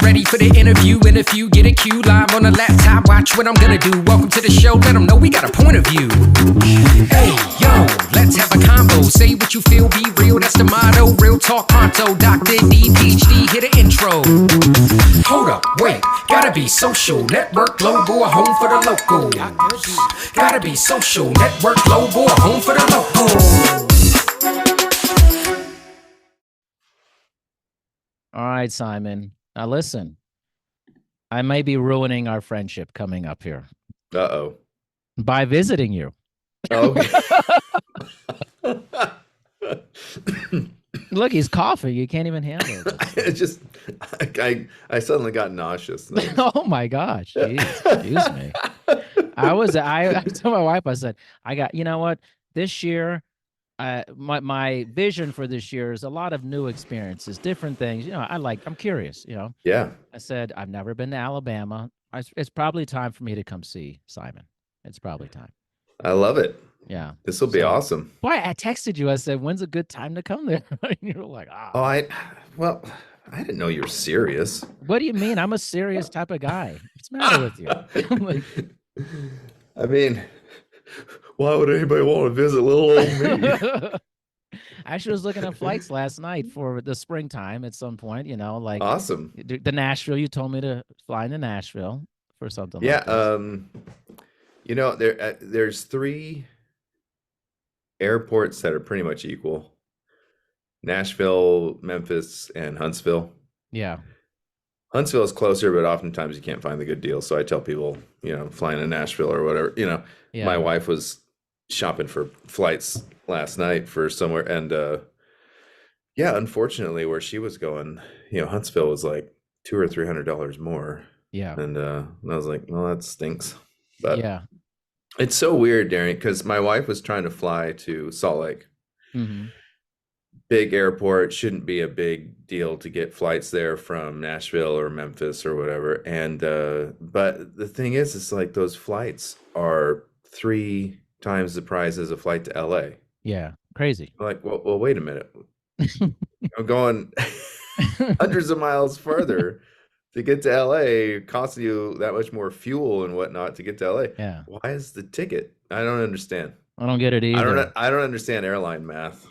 ready for the interview. In a few, get a cue live on the laptop. Watch what I'm gonna do. Welcome to the show. Let them know we got a point of view. Hey, yo, let's have a combo. Say what you feel, be real. That's the motto. Real talk pronto. Dr. D, PhD, hit an intro. Hold up, wait. Gotta be social. Network logo, a home for the locals. Gotta be social. Network logo, a home for the locals. All right, Simon. Now listen, I may be ruining our friendship coming up here. Uh-oh. By visiting you. Okay. Look, he's coughing. You can't even handle it. It's just, I suddenly got nauseous. Oh my gosh. Jeez, excuse me. I told my wife, I said, you know what? This year, my vision for this year is a lot of new experiences, different things. You know, I'm curious, you know. Yeah. I said, I've never been to Alabama. It's probably time for me to come see Simon. It's probably time. I love it. Yeah. This will be awesome. Boy, I texted you. I said, when's a good time to come there? And you were like, Oh, I didn't know you were serious. What do you mean? I'm a serious type of guy. What's the matter with you? I mean, why would anybody want to visit little old me? I actually was looking at flights last night for the springtime at some point, you know, like awesome. The Nashville, you told me to fly into Nashville for something like this. You know, there's 3 airports that are pretty much equal. Nashville, Memphis, and Huntsville. Yeah. Huntsville is closer, but oftentimes you can't find the good deal. So I tell people, you know, flying to Nashville or whatever, you know, my wife was shopping for flights last night for somewhere. And yeah, unfortunately where she was going, you know, Huntsville was like $200 or $300 more. Yeah. And I was like, well, that stinks. But yeah, it's so weird, Darian, because my wife was trying to fly to Salt Lake. Mm-hmm. Big airport, shouldn't be a big deal to get flights there from Nashville or Memphis or whatever. And but the thing is, it's like those flights are 3 times the price as a flight to LA. Yeah, crazy. Like, well, wait a minute. I'm going hundreds of miles further to get to LA, costing you that much more fuel and whatnot to get to LA. Yeah. Why is the ticket? I don't understand. I don't get it either. I don't understand airline math.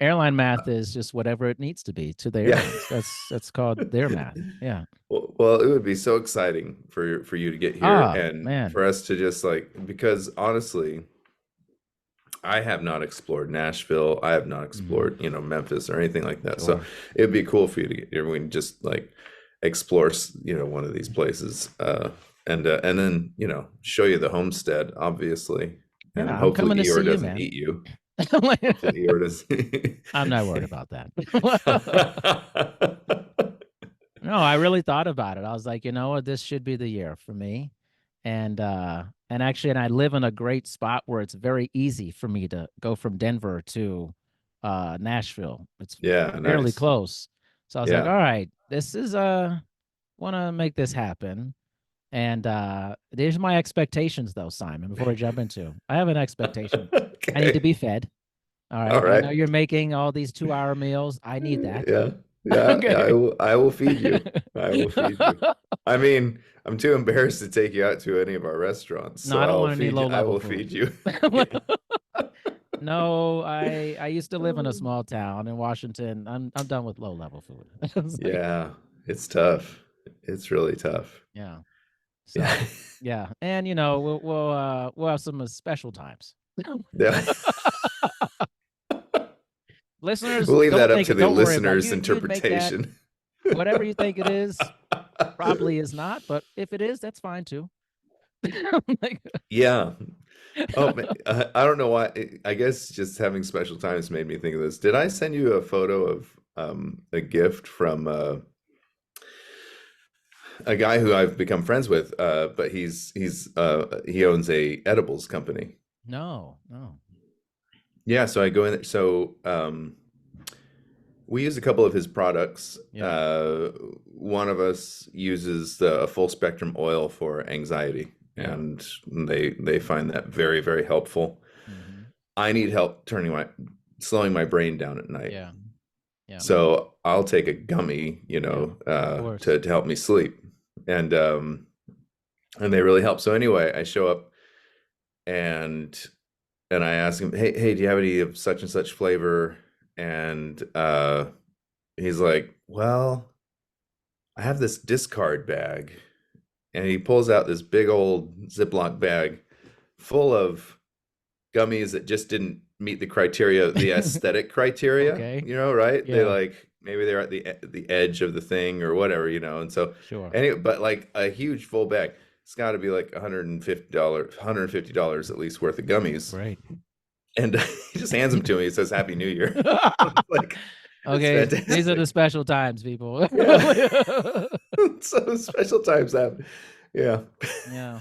Airline math is just whatever it needs to be to the airlines. That's called their math. Yeah. Well, it would be so exciting for you to get here and for us to just because honestly, I have not explored Nashville. I have not explored, you know, Memphis or anything like that. Sure. So it'd be cool for you to get here. We can just explore, you know, one of these places, and then, you know, show you the homestead, obviously, and hopefully Eeyore doesn't eat you. I'm not worried about that. No, I really thought about it. I was like, you know what, this should be the year for me. And actually, I live in a great spot where it's very easy for me to go from Denver to Nashville. It's fairly close. So I was like, all right, this is want to make this happen. And there's my expectations, though, Simon, before I jump into. I have an expectation. Okay. I need to be fed. All right. I know you're making all these 2-hour meals. I need that. Yeah. Okay. I will feed you. I will feed you. I mean, I'm too embarrassed to take you out to any of our restaurants. No, I don't want any low-level I will food. feed you. No, I used to live in a small town in Washington. I'm done with low-level food. Yeah, it's tough. It's really tough. Yeah. So, yeah, and you know we'll have some special times. Yeah. Listeners, we'll leave that up to the listeners' interpretation. Whatever you think it is, probably is not. But if it is, that's fine too. Yeah. Oh, I don't know why. I guess just having special times made me think of this. Did I send you a photo of a gift from a guy who I've become friends with, but he owns a edibles company. No. Yeah, so I go in there. So we use a couple of his products. Yeah. One of us uses the full spectrum oil for anxiety, and they find that very, very helpful. Mm-hmm. I need help slowing my brain down at night. Yeah. Yeah. So I'll take a gummy, to help me sleep. And they really help. So anyway, I show up and I ask him, hey, do you have any of such and such flavor? And he's like, well, I have this discard bag. And he pulls out this big old Ziploc bag full of gummies that just didn't meet the criteria, the aesthetic criteria, Okay. Right? Yeah. They like, maybe they're at the edge of the thing or whatever, and so sure. Anyway, but like a huge full bag, it's got to be like $150 at least worth of gummies. Right. And he just hands them to me. He says, "Happy New Year." Like, okay, these are the special times, people. So special times happen. Yeah. Yeah.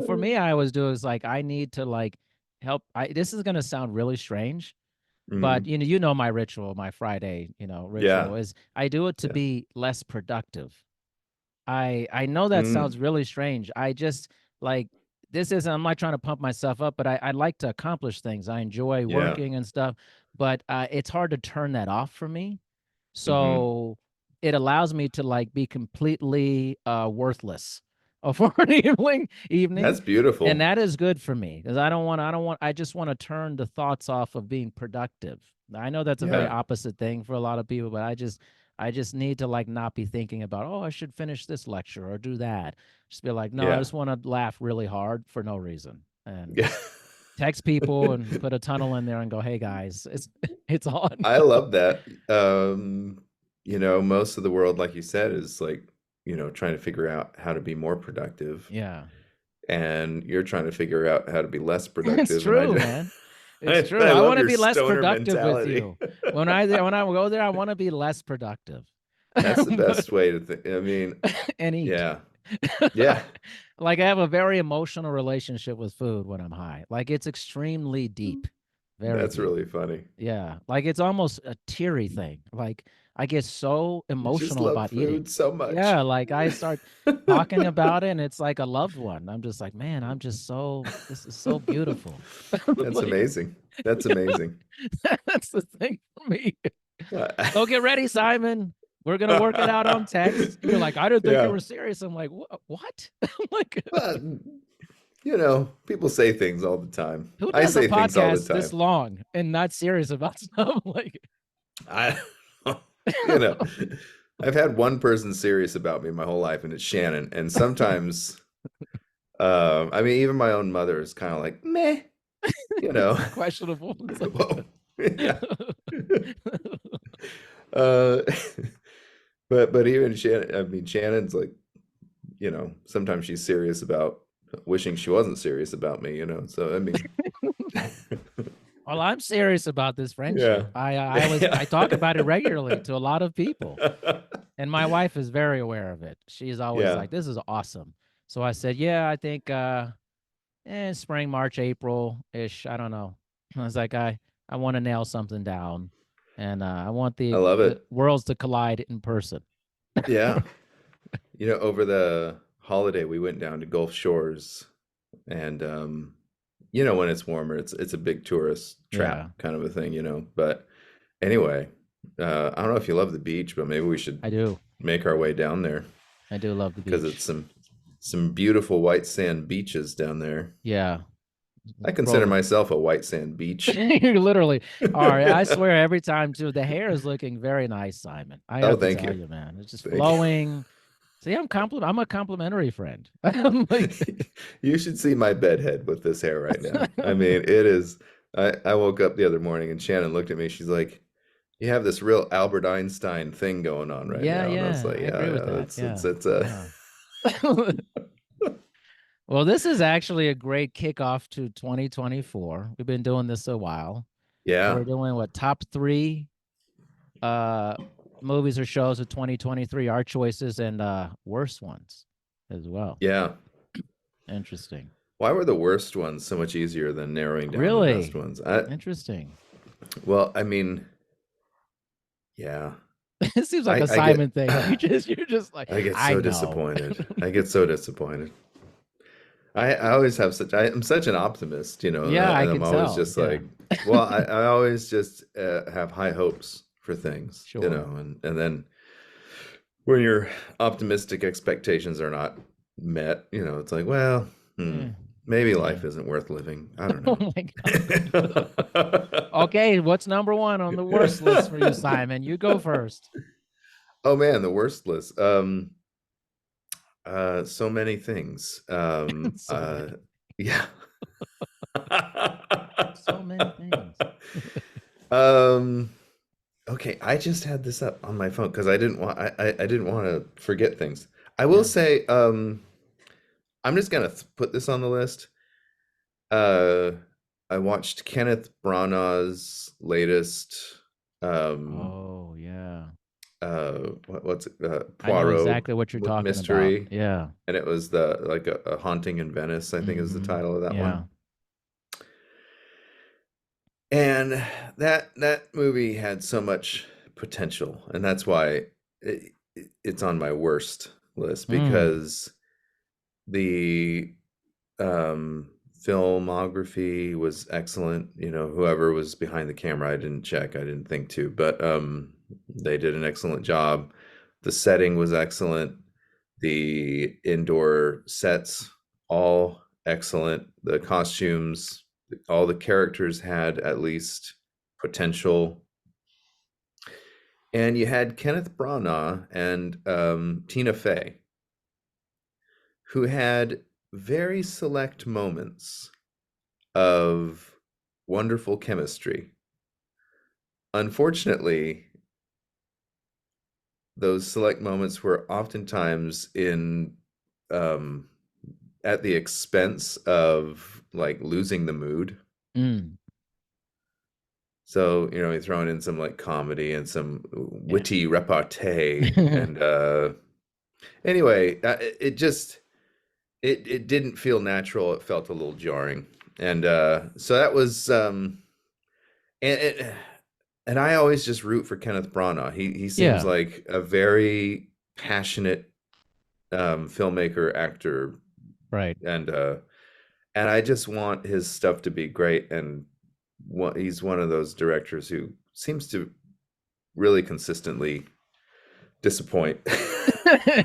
For me, I always do is like, I need to like help. This is going to sound really strange, but my ritual, my Friday, ritual is I do it to be less productive. I know that sounds really strange. I just like, I'm not trying to pump myself up, but I like to accomplish things. I enjoy working and stuff, but it's hard to turn that off for me. So it allows me to like be completely worthless for an evening. That's beautiful. And that is good for me because I just want to turn the thoughts off of being productive. I know that's a very opposite thing for a lot of people, but I just need to like not be thinking about, I should finish this lecture or do that. Just be like, no, I just want to laugh really hard for no reason. And text people and put a tunnel in there and go, hey guys, it's on. I love that. Most of the world, like you said, is like, trying to figure out how to be more productive. Yeah. And you're trying to figure out how to be less productive. It's true, man. It's true. I want to be less productive with you. When I go there, I want to be less productive. That's the best way to think. I mean, and eat. Yeah. Yeah. Like I have a very emotional relationship with food when I'm high. Like it's extremely deep. That's deep. Really funny. Yeah. Like it's almost a teary thing. Like I get so emotional about food eating so much. Yeah, like I start talking about it and it's like a loved one. I'm just like, man, this is so beautiful. That's amazing. That's amazing. That's the thing for me. So get ready, Simon. We're going to work it out on text. You're like, I didn't think you were serious. I'm like, what? I'm like, people say things all the time. Who does I say a podcast things all the time. this long and not serious about stuff? Like, I've had one person serious about me my whole life, and it's Shannon. And sometimes, even my own mother is kind of like, meh, questionable. Whoa. Yeah. But even Shannon's like, sometimes she's serious about wishing she wasn't serious about me, So Well, I'm serious about this friendship. Yeah. I talk about it regularly to a lot of people, and my wife is very aware of it. She's always like, "This is awesome." So I said, "Yeah, I think spring, March, April-ish. I don't know." I was like, I want to nail something down, and I want the worlds to collide in person. Yeah. Over the holiday, we went down to Gulf Shores, and when it's warmer, it's a big tourist trap kind of a thing, But anyway, I don't know if you love the beach, but maybe we should. I do. Make our way down there. I do love the beach because it's some beautiful white sand beaches down there. Yeah. I consider myself a white sand beach. You literally are. I swear every time too. The hair is looking very nice, Simon. I have to tell you, man. It's just flowing. See, I'm a complimentary friend. You should see my bed head with this hair right now. I mean, it is. I woke up the other morning and Shannon looked at me. She's like, "You have this real Albert Einstein thing going on right now." Yeah, and I was like, I agree with that. It's Well, this is actually a great kickoff to 2024. We've been doing this a while. Yeah. We're doing top 3 movies or shows of 2023, our choices, and worst ones as well. Yeah. Interesting. Why were the worst ones so much easier than narrowing down the best ones? Interesting. Well, I mean, yeah. It seems like a Simon thing. You're just like, I get so disappointed. I get so disappointed. I always have I'm such an optimist, Yeah, and I'm always just like, well, I always just have high hopes for things, Sure. you know, and then when your optimistic expectations are not met, you know, it's like, well, maybe life isn't worth living. I don't know. Oh my God. Okay, what's number one on the worst list for you, Simon? You go first. Oh man, the worst list. So many things. Yeah. So many things. Okay, I just had this up on my phone because I didn't want I didn't want to forget things. I will say, I'm just gonna put this on the list. I watched Kenneth Branagh's latest Oh yeah. what's it? I know Poirot exactly what you're talking mystery. about. Yeah. And it was like a haunting in Venice, I think is the title of that one. And that movie had so much potential, and that's why it's on my worst list, because the filmography was excellent. You know, whoever was behind the camera, I didn't check, I didn't think to, but they did an excellent job. The setting was excellent. The indoor sets, all excellent. The costumes, all the characters had at least potential. And you had Kenneth Branagh and Tina Fey, who had very select moments of wonderful chemistry. Unfortunately, those select moments were oftentimes at the expense of like losing the mood. So, you know, he's throwing in some like comedy and some witty repartee. And anyway, it didn't feel natural. It felt a little jarring. And so that was and I always just root for Kenneth Branagh. He seems like a very passionate filmmaker, actor. Right. And I just want his stuff to be great. And he's one of those directors who seems to really consistently disappoint.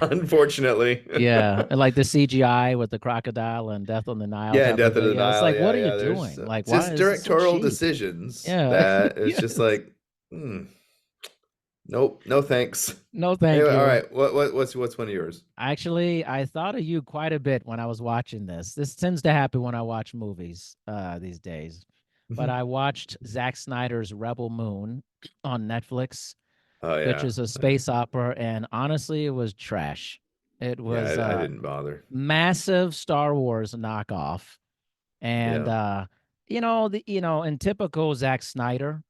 Unfortunately. Yeah, and like the CGI with the crocodile and Death on the Nile. Yeah, Death on the Nile. It's like, what are you doing? Like, why just directorial decisions. Yeah, that it's just like, nope, no thanks. No, thank you. All right, what's one of yours? Actually, I thought of you quite a bit when I was watching this. This tends to happen when I watch movies these days. But I watched Zack Snyder's Rebel Moon on Netflix, which is a space opera, and honestly, it was trash. It was I didn't bother. Massive Star Wars knockoff. And in typical Zack Snyder,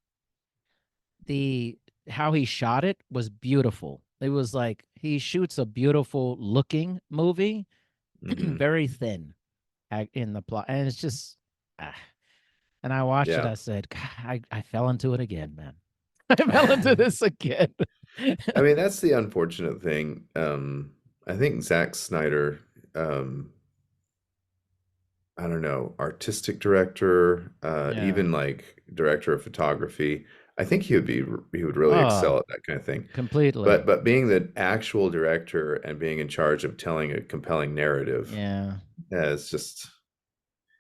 how he shot it was beautiful. It was like he shoots a beautiful looking movie, very thin in the plot. And it's just and I watched it, I said, God, I fell into it again, man. I fell into this again. I mean, that's the unfortunate thing. I think Zack Snyder, I don't know, artistic director, even like director of photography. I think he would really excel at that kind of thing. Completely. But being the actual director and being in charge of telling a compelling narrative, it's just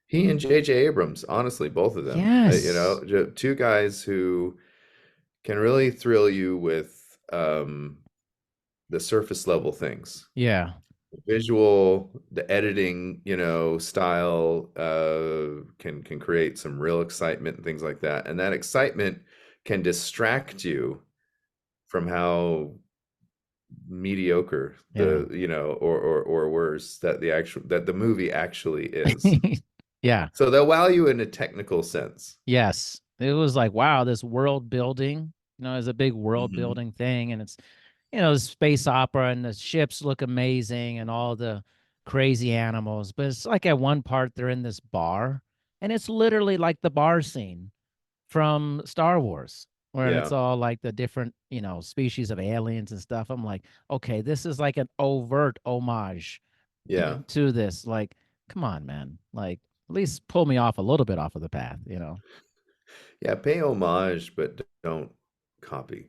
he and J.J. Abrams, honestly, both of them. Yes. You know, two guys who can really thrill you with the surface level things. Yeah. The visual, the editing, you know, style can create some real excitement and things like that. And that excitement can distract you from how mediocre or worse that the movie actually is. Yeah. So they'll wow you in a technical sense. Yes. It was like, wow, this world building, is a big world building thing. And it's, space opera and the ships look amazing and all the crazy animals. But it's like at one part they're in this bar and it's literally like the bar scene from Star Wars, where it's all like the different, species of aliens and stuff. I'm like, okay, this is like an overt homage to this. Like, come on, man. Like, at least pull me off a little bit off of the path, Yeah, pay homage, but don't copy.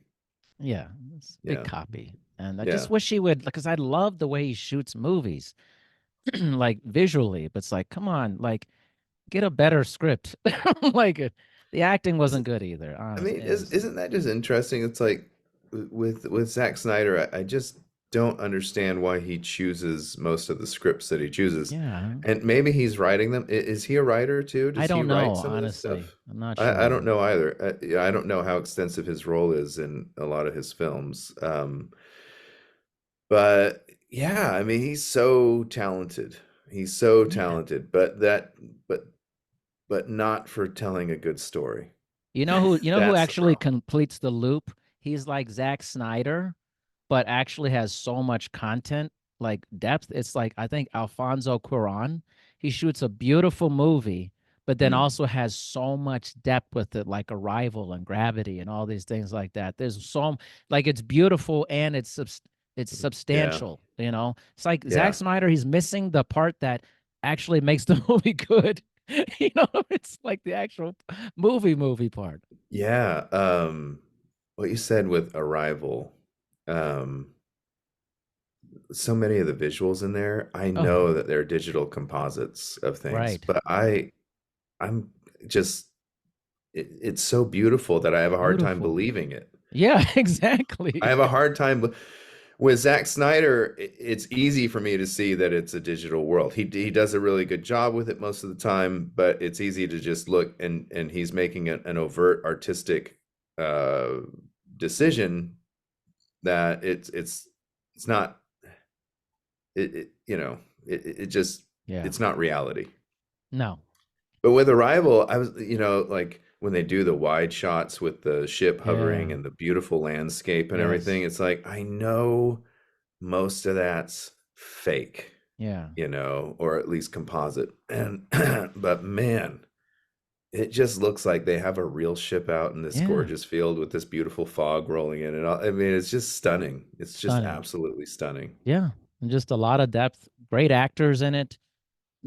Yeah, it's a big copy. And I Yeah. just wish he would, because I love the way he shoots movies, like visually. But it's like, come on, like get a better script. Like the acting wasn't good either. I mean, isn't that just interesting? It's like with Zack Snyder, I just don't understand why he chooses most of the scripts that he chooses. Yeah. And maybe he's writing them. Is he a writer too? Does I don't he write know, some of this honestly. stuff? I'm not I don't sure. know either. Yeah, I don't know how extensive his role is in a lot of his films. But yeah, I mean, he's so talented. He's so talented, but not for telling a good story. You know who That's the actually problem. completes the loop? He's like Zack Snyder, but actually has so much content, like depth. It's like I think Alfonso Cuarón. He shoots a beautiful movie, but then Mm. also has so much depth with it, like Arrival and Gravity and all these things like that. There's so like it's beautiful and it's Yeah. substantial. You know, it's like Zack Yeah. Snyder. He's missing the part that actually makes the movie good. You know, it's like the actual movie part. Yeah. What you said with Arrival, um, so many of the visuals in there, I Oh, know that they're digital composites of things, right. but I'm just it's so beautiful that I have a hard time Beautiful. believing it. Yeah, I exactly. have a hard time with Zack Snyder. It's easy for me to see that it's a digital world. He does a really good job with it most of the time, but it's easy to just look and he's making an overt artistic uh, decision that it's not it just Yeah. it's not reality. No. But with Arrival, I was, like when they do the wide shots with the ship hovering Yeah. and the beautiful landscape and everything, Yes. it's like I know most of that's fake, Yeah. or at least composite. And but man, it just looks like they have a real ship out in this Yeah. gorgeous field with this beautiful fog rolling in and all. I mean, it's just stunning. It's just Stunning. absolutely stunning. Yeah. And just a lot of depth, great actors in it.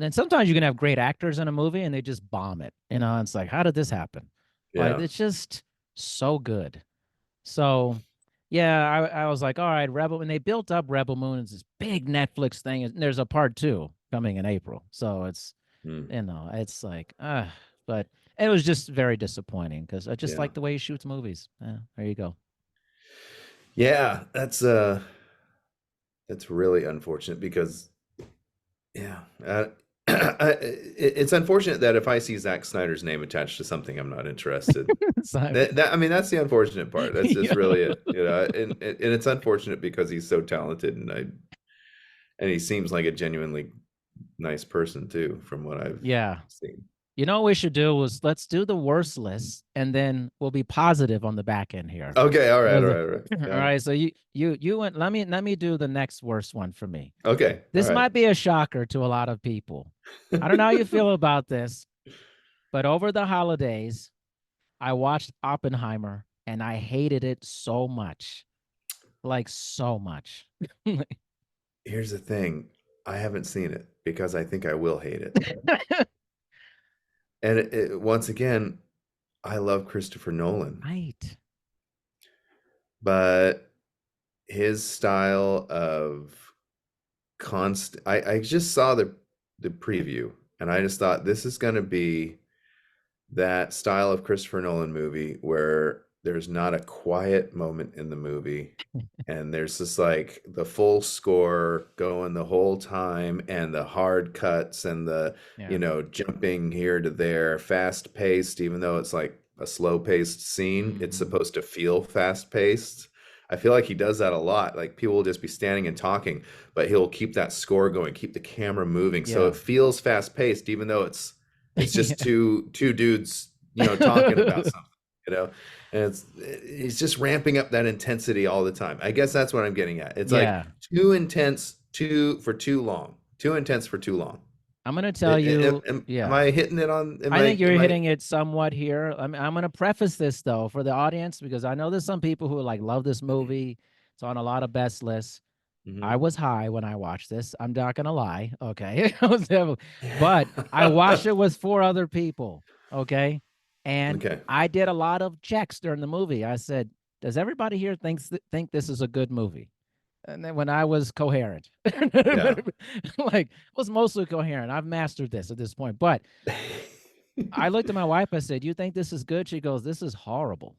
And sometimes you can have great actors in a movie and they just bomb it. You know, it's like, how did this happen? Like, Yeah. it's just so good. So, yeah, I was like, all right, Rebel. When they built up Rebel Moon, it's this big Netflix thing. And there's a part 2 coming in April. So it's, Mm. it's like, but it was just very disappointing because I just Yeah. like the way he shoots movies. Yeah, there you go. Yeah, that's really unfortunate because yeah, it's unfortunate that if I see Zack Snyder's name attached to something, I'm not interested. I mean, that's the unfortunate part. That's just Yeah. really it, and it's unfortunate because he's so talented and he seems like a genuinely nice person too, from what I've Yeah. seen. You know what we should do was let's do the worst list and then we'll be positive on the back end here. Okay, all right. All Yeah. right. So you went, let me do the next worst one for me. Okay. This all right. might be a shocker to a lot of people. I don't know how you feel about this, but over the holidays, I watched Oppenheimer and I hated it so much. Like so much. Here's the thing. I haven't seen it because I think I will hate it. And once again, I love Christopher Nolan. Right. But his style of I just saw the preview and I just thought this is going to be that style of Christopher Nolan movie where there's not a quiet moment in the movie and there's just like the full score going the whole time and the hard cuts and the jumping here to there, fast paced, even though it's like a slow paced scene, it's supposed to feel fast paced. I feel like he does that a lot. Like people will just be standing and talking, but he'll keep that score going, keep the camera moving, so it feels fast paced, even though it's just two dudes, talking about something, and he's just ramping up that intensity all the time. I guess that's what I'm getting at. It's like too intense, for too long, too intense for too long. I'm going to tell you, am I hitting it on? I think you're hitting it somewhat here. I'm going to preface this though for the audience, because I know there's some people who like love this movie. It's on a lot of best lists. I was high when I watched this. I'm not going to lie. Okay. But I watched it with 4 other people. Okay. And I did a lot of checks during the movie. I said, does everybody here think this is a good movie? And then when I was coherent, like was mostly coherent. I've mastered this at this point. But I looked at my wife. I said, "You think this is good?" She goes, "This is horrible."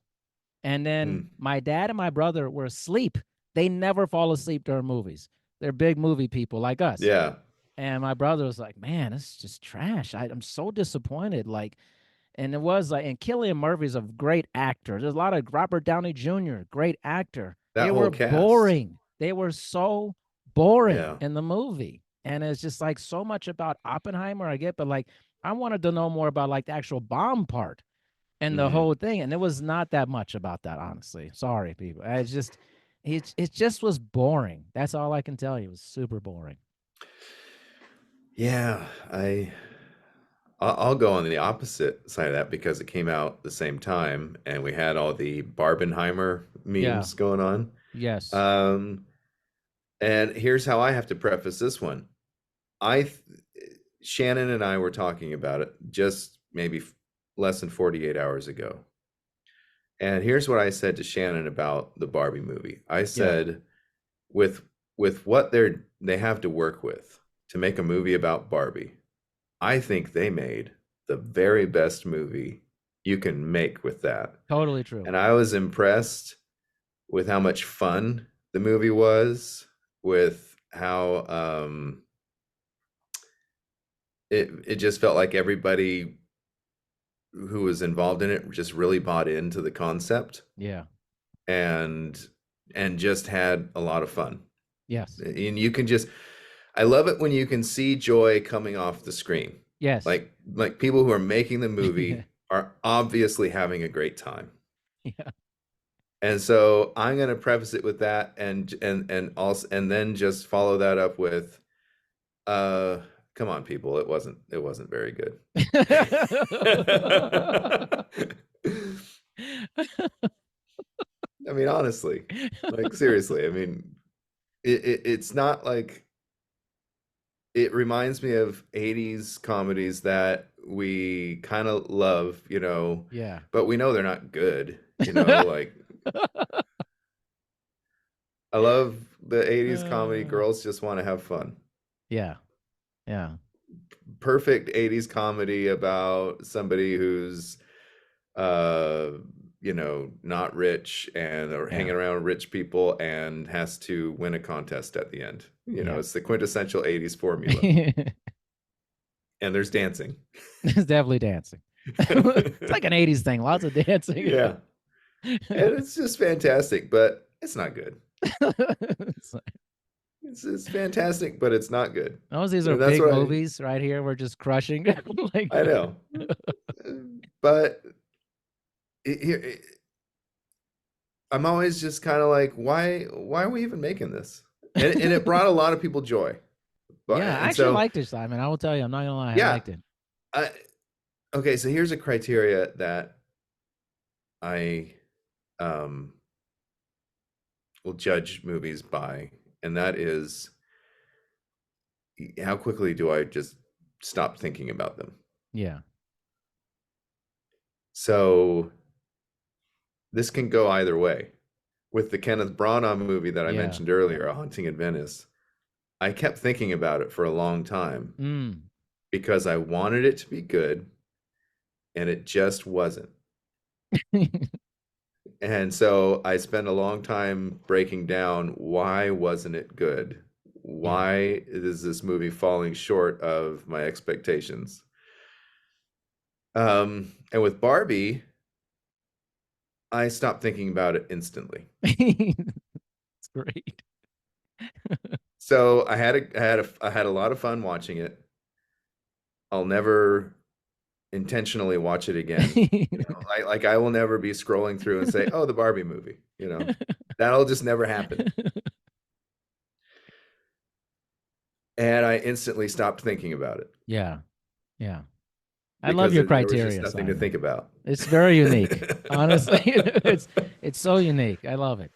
And then my dad and my brother were asleep. They never fall asleep during movies. They're big movie people like us. Yeah. And my brother was like, "Man, it's just trash. I'm so disappointed." Like, and it was like, and Cillian Murphy's a great actor. There's a lot of Robert Downey Jr., great actor. They were cast. Boring. They were so boring in the movie. And it's just like so much about Oppenheimer, I get, but like I wanted to know more about like the actual bomb part and the whole thing. And it was not that much about that, honestly. Sorry, people. It just was boring. That's all I can tell you. It was super boring. Yeah, I'll go on the opposite side of that because it came out the same time and we had all the Barbenheimer memes going on. Yes. And here's how I have to preface this one. Shannon and I were talking about it just maybe less than 48 hours ago. And here's what I said to Shannon about the Barbie movie. I said, with what they have to work with to make a movie about Barbie, I think they made the very best movie you can make with that. Totally true. And I was impressed with how much fun the movie was, with how it just felt like everybody who was involved in it just really bought into the concept. Yeah. And just had a lot of fun. Yes. And you can just, I love it when you can see joy coming off the screen. Yes. Like people who are making the movie are obviously having a great time. Yeah. And so I'm going to preface it with that and then just follow that up with come on, people, it wasn't very good. I mean, honestly, like seriously, I mean, it's not like, it reminds me of 80s comedies that we kind of love, you know. Yeah. But we know they're not good, you know, like I love the 80s comedy. Girls Just Want to Have Fun. Yeah. Yeah. Perfect 80s comedy about somebody who's you know, not rich or hanging around rich people and has to win a contest at the end. You know, it's the quintessential 80s formula. And there's dancing. There's definitely dancing. It's like an 80s thing, lots of dancing. Yeah. And it's just fantastic, but it's not good. It's fantastic, but it's not good. These are big movies right here. We're just crushing. I know. But I'm always just kind of like, why are we even making this? And it brought a lot of people joy. But, yeah, I actually liked it, Simon. I will tell you, I'm not gonna lie, I liked it. Okay, so here's a criteria that I will judge movies by, and that is how quickly do I just stop thinking about them? Yeah. So this can go either way. With the Kenneth Branagh movie that I mentioned earlier, A Haunting in Venice, I kept thinking about it for a long time because I wanted it to be good, and it just wasn't. And so I spent a long time breaking down, why wasn't it good? Why is this movie falling short of my expectations? And with Barbie, I stopped thinking about it instantly. It's great. So I had a lot of fun watching it. I'll never intentionally watch it again. You know, I will never be scrolling through and say, "Oh, the Barbie movie." You know, that'll just never happen. And I instantly stopped thinking about it. Yeah, yeah. I love your criteria. There was just nothing to think about. It's very unique. Honestly, it's so unique. I love it.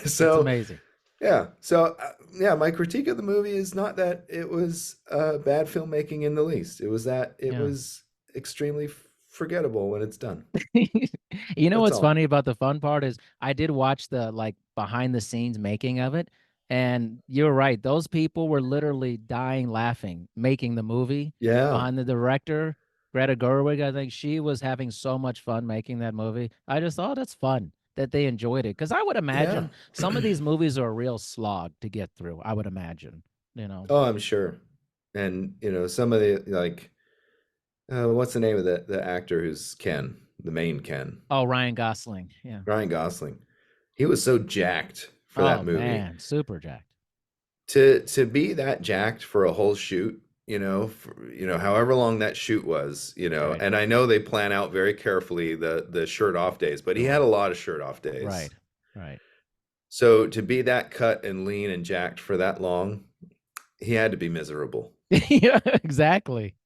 So it's amazing. Yeah. So my critique of the movie is not that it was bad filmmaking in the least. It was that it was extremely forgettable when it's done. You know what's funny about the fun part is I did watch the like behind the scenes making of it, and you're right. Those people were literally dying laughing making the movie. Yeah. Behind the director, Greta Gerwig, I think she was having so much fun making that movie. I just thought that's fun that they enjoyed it, because I would imagine some of these movies are a real slog to get through. I would imagine, you know. Oh, I'm sure. And you know, some of the like, what's the name of the actor who's Ken, the main Ken? Oh, Ryan Gosling. Yeah. Ryan Gosling. He was so jacked for that movie. Oh man, super jacked. To be that jacked for a whole shoot, you know, however long that shoot was, you know, and I know they plan out very carefully the shirt off days, but he had a lot of shirt off days. Right. So to be that cut and lean and jacked for that long, he had to be miserable. Yeah, exactly.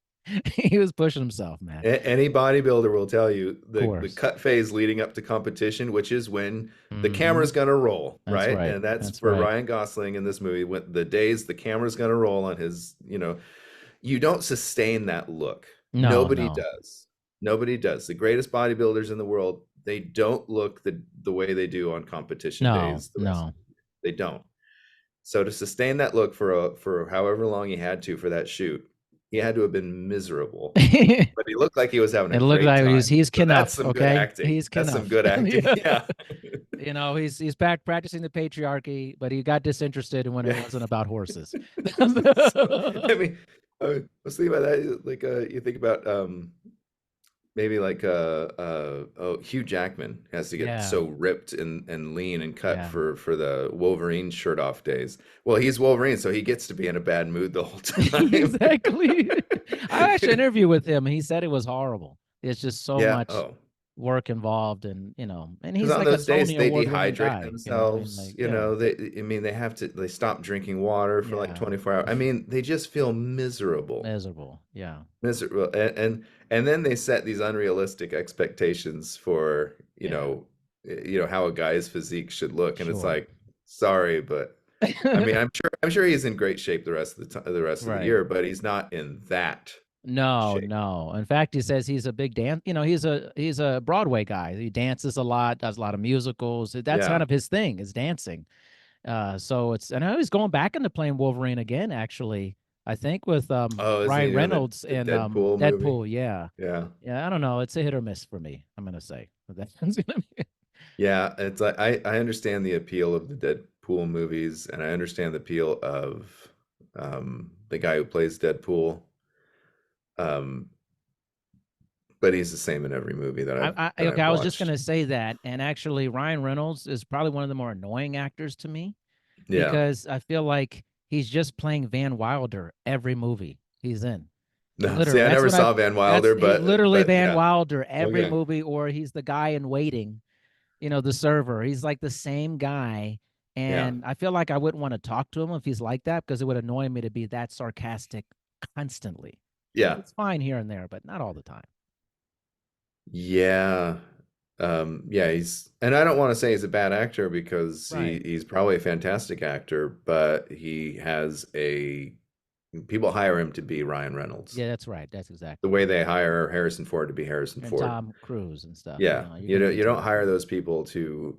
He was pushing himself, man. Any bodybuilder will tell you the cut phase leading up to competition, which is when the camera's going to roll, right? And that's for Ryan Gosling in this movie. When the days the camera's going to roll on his, you know, you don't sustain that look. Nobody does. Nobody does. The greatest bodybuilders in the world, they don't look the way they do on competition days. They don't. So to sustain that look for however long he had to for that shoot, he had to have been miserable. But he looked like he was having a great time. He's so that's some good acting. That's some good acting. Yeah. You know, he's back practicing the patriarchy, but he got disinterested when it wasn't about horses. So, I mean, I was thinking about that. Like, you think about maybe like Hugh Jackman has to get so ripped and lean and cut for the Wolverine shirt off days. Well, he's Wolverine, so he gets to be in a bad mood the whole time. Exactly. I watched an interview with him. He said it was horrible. It's just so much work involved, and you know, and he's on like those a days they dehydrate guy, themselves. You know, they stop drinking water for like 24 hours. I mean, they just feel miserable. Miserable. And then they set these unrealistic expectations for you know how a guy's physique should look, and it's like, sorry, but I mean, I'm sure he's in great shape the rest of the year, but he's not in that shape. No. In fact, he says he's a big dance. You know, he's a Broadway guy. He dances a lot, does a lot of musicals. That's kind of his thing, is dancing. So I know he's going back into playing Wolverine again, actually. I think with Ryan Reynolds and Deadpool. Yeah. I don't know. It's a hit or miss for me, I'm gonna say. Yeah, it's like I understand the appeal of the Deadpool movies, and I understand the appeal of the guy who plays Deadpool. But he's the same in every movie that I was just gonna say that, and actually Ryan Reynolds is probably one of the more annoying actors to me, because I feel like he's just playing Van Wilder every movie he's in. No, see, I never saw Van Wilder, but Van Wilder every movie, or he's the guy in Waiting, you know, the server. He's like the same guy, and I feel like I wouldn't want to talk to him if he's like that, because it would annoy me to be that sarcastic constantly. Yeah, it's fine here and there, but not all the time. Yeah. He's, and I don't want to say he's a bad actor, because he's probably a fantastic actor, but people hire him to be Ryan Reynolds. Yeah, that's right. That's exactly the way they hire Harrison Ford to be Harrison Ford. Tom Cruise and stuff. Yeah. You don't hire those people to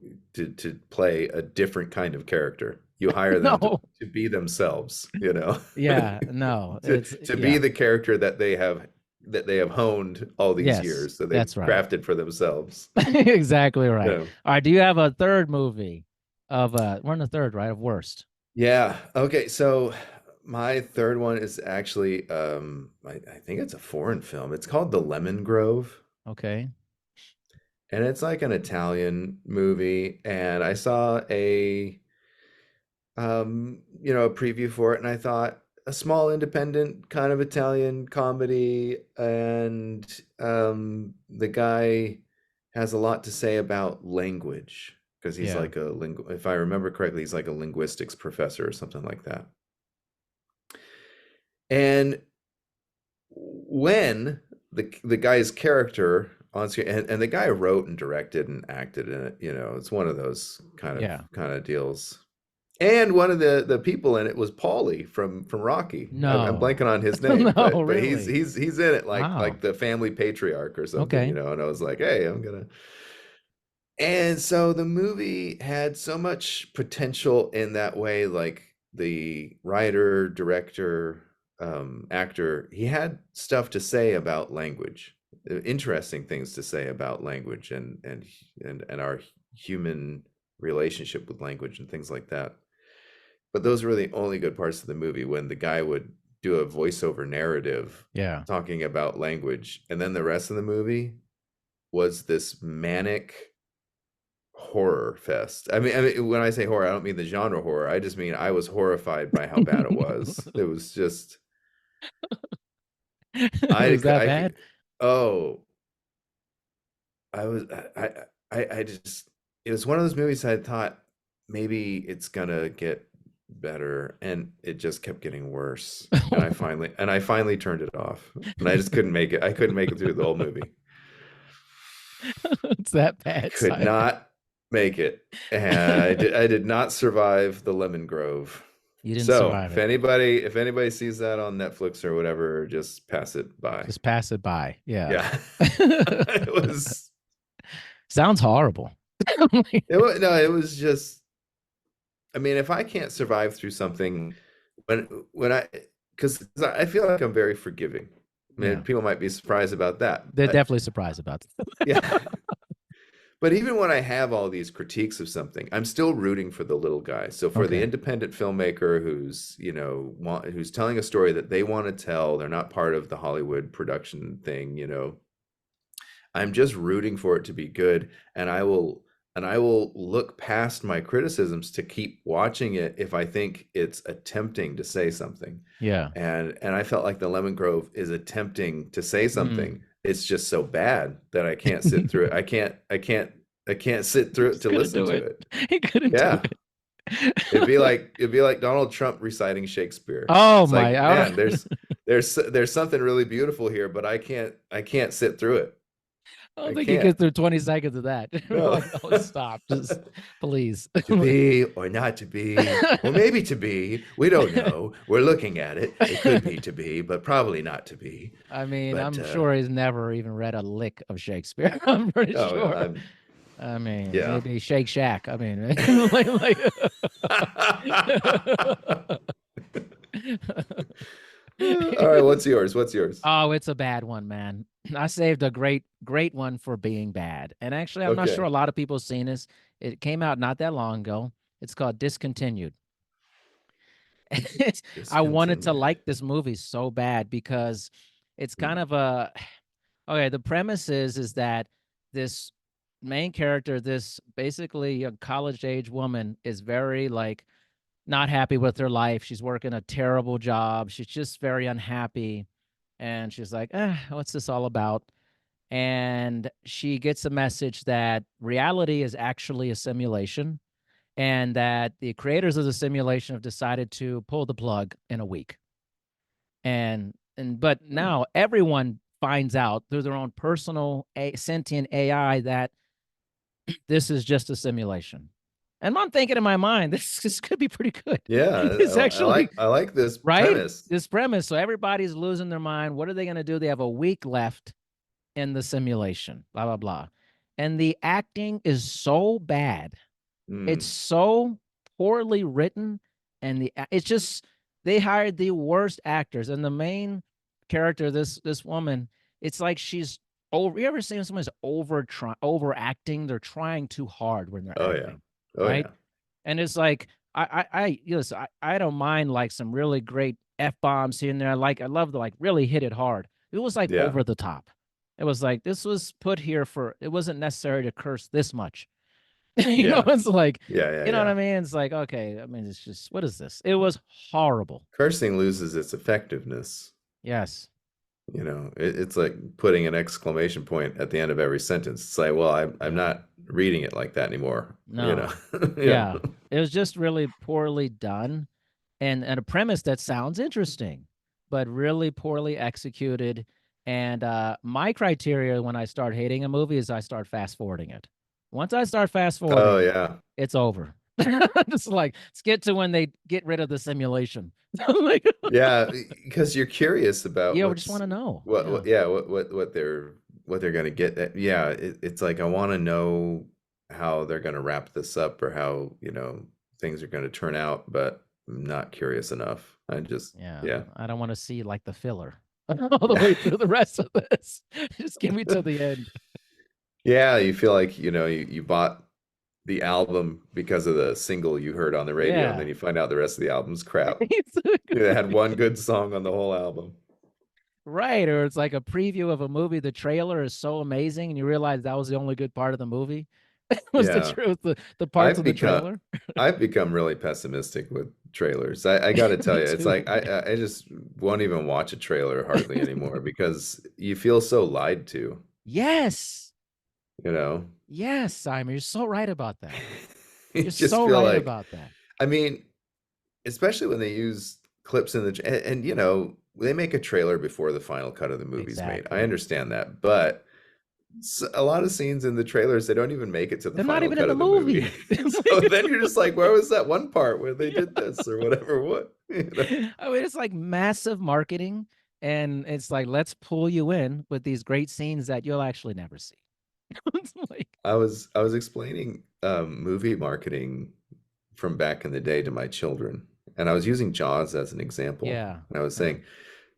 play a different kind of character. You hire them to be themselves, you know? Yeah, no. to be the character that they have honed all these years, so they've crafted for themselves. Exactly right. Yeah. All right, do you have a third movie of we're in the third, right, of worst? Yeah. Okay, so my third one is actually I think it's a foreign film. It's called The Lemon Grove. Okay. And it's like an Italian movie, and I saw a preview for it, and I thought, a small independent kind of Italian comedy, and the guy has a lot to say about language, because he's like if I remember correctly, he's like a linguistics professor or something like that. And when the guy's character on screen, and the guy wrote and directed and acted in it, you know, it's one of those kind of deals. And one of the people in it was Paulie from Rocky. I'm No. blanking on his name, No, but really? he's in it Wow. like the family patriarch or something, Okay. you know. And I was like, hey, I'm gonna. And so the movie had so much potential in that way, like the writer, director, actor, he had stuff to say about language, interesting things to say about language and our human relationship with language and things like that. But those were the only good parts of the movie, when the guy would do a voiceover narrative talking about language, and then the rest of the movie was this manic horror fest. I mean, when I say horror, I don't mean the genre horror. I just mean I was horrified by how bad it was. It was just was that bad? Oh, I was I just, it was one of those movies I thought maybe it's gonna get better, and it just kept getting worse. And I finally turned it off, and I just couldn't make it. I couldn't make it through the whole movie. It's that bad. Could not make it. And I did not survive the Lemon Grove. You didn't survive it. If anybody sees that on Netflix or whatever, just pass it by. Just pass it by. Yeah. It was. Sounds horrible. It was just. I mean, if I can't survive through something, because I feel like I'm very forgiving. I mean, people might be surprised about that. They're definitely surprised about that. Yeah. But even when I have all these critiques of something, I'm still rooting for the little guy. So for the independent filmmaker who's, who's telling a story that they want to tell, they're not part of the Hollywood production thing, I'm just rooting for it to be good. And I will look past my criticisms to keep watching it if I think it's attempting to say something. Yeah. And I felt like the Lemon Grove is attempting to say something. It's just so bad that I can't sit through it. I can't sit through it to listen to it. He couldn't do it. It'd be like Donald Trump reciting Shakespeare. Oh it's my! Like, man, there's something really beautiful here, but I can't sit through it. I don't think you get through 20 seconds of that. No. Oh, stop. Just please. To be or not to be, or maybe to be. We don't know. We're looking at it. It could be to be, but probably not to be. I mean, I'm sure he's never even read a lick of Shakespeare. I'm pretty sure. I mean, maybe Shake Shack. I mean, All right, what's yours? Oh, it's a bad one, man. I saved a great one for being bad. And actually, I'm not sure a lot of people have seen this. It came out not that long ago. It's called Discontinued. I wanted to like this movie so bad because it's kind of the premise is that this main character, this basically a college-age woman, is very not happy with her life. She's working a terrible job. She's just very unhappy. And she's like, what's this all about? And she gets a message that reality is actually a simulation, and that the creators of the simulation have decided to pull the plug in a week. But now everyone finds out through their own personal sentient AI that this is just a simulation. And I'm thinking in my mind, this could be pretty good. Yeah, it's actually I like this premise. This premise. So everybody's losing their mind. What are they going to do? They have a week left in the simulation. Blah blah blah. And the acting is so bad. It's so poorly written, and it's just they hired the worst actors. And the main character, this woman, it's like she's over. You ever seen someone's overacting? They're trying too hard when they're acting. Right. Yeah. And it's like, I don't mind some really great F-bombs here and there. I love to really hit it hard. It was over the top. It was like, this was put here it wasn't necessary to curse this much. you know, it's like, you know what I mean? It's like, okay. I mean, it's just, what is this? It was horrible. Cursing loses its effectiveness. Yes. It's like putting an exclamation point at the end of every sentence. It's like, well, I'm not reading it like that anymore. No. Yeah. It was just really poorly done, and a premise that sounds interesting, but really poorly executed. And my criteria when I start hating a movie is I start fast forwarding it. Once I start fast forwarding, it's over. Just like, let's get to when they get rid of the simulation. Yeah, because you're curious about. Yeah, we just want to know. What they're gonna get. Yeah, it's like I want to know how they're gonna wrap this up or how things are gonna turn out, but I'm not curious enough. I just I don't want to see like the filler all the way through the rest of this. Just give me till the end. Yeah, you feel like you bought the album because of the single you heard on the radio, and then you find out the rest of the album's crap. It had one good song on the whole album. Right, or it's like a preview of a movie. The trailer is so amazing, and you realize that was the only good part of the movie. Was the truth, the parts of the trailer. I've become really pessimistic with trailers. I got to tell you, it's like I just won't even watch a trailer hardly anymore because you feel so lied to. Yes. Yes, Simon, you're so right about that. You're so right about that. I mean, especially when they use clips in the and they make a trailer before the final cut of the movie's made. I understand that, but a lot of scenes in the trailers, they don't even make it to the final cut of the movie. So then you're just like, where was that one part where they did this or whatever? What? I mean, it's like massive marketing, and it's like, let's pull you in with these great scenes that you'll actually never see. I was explaining movie marketing from back in the day to my children, and I was using Jaws as an example. Yeah. And I was saying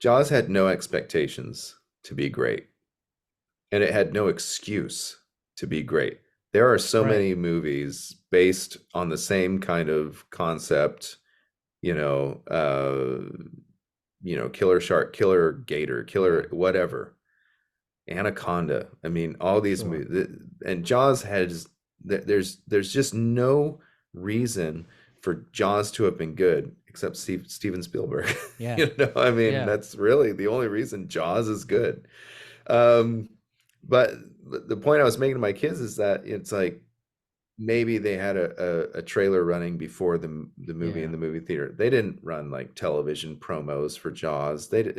Jaws had no expectations to be great, and it had no excuse to be great. There are so many movies based on the same kind of concept, killer shark, killer gator, killer whatever, Anaconda. I mean, all these movies, and Jaws has. There's just no reason for Jaws to have been good except Steven Spielberg. Yeah. I mean, that's really the only reason Jaws is good. But the point I was making to my kids is that it's like maybe they had a trailer running before the movie in the movie theater. They didn't run like television promos for Jaws. They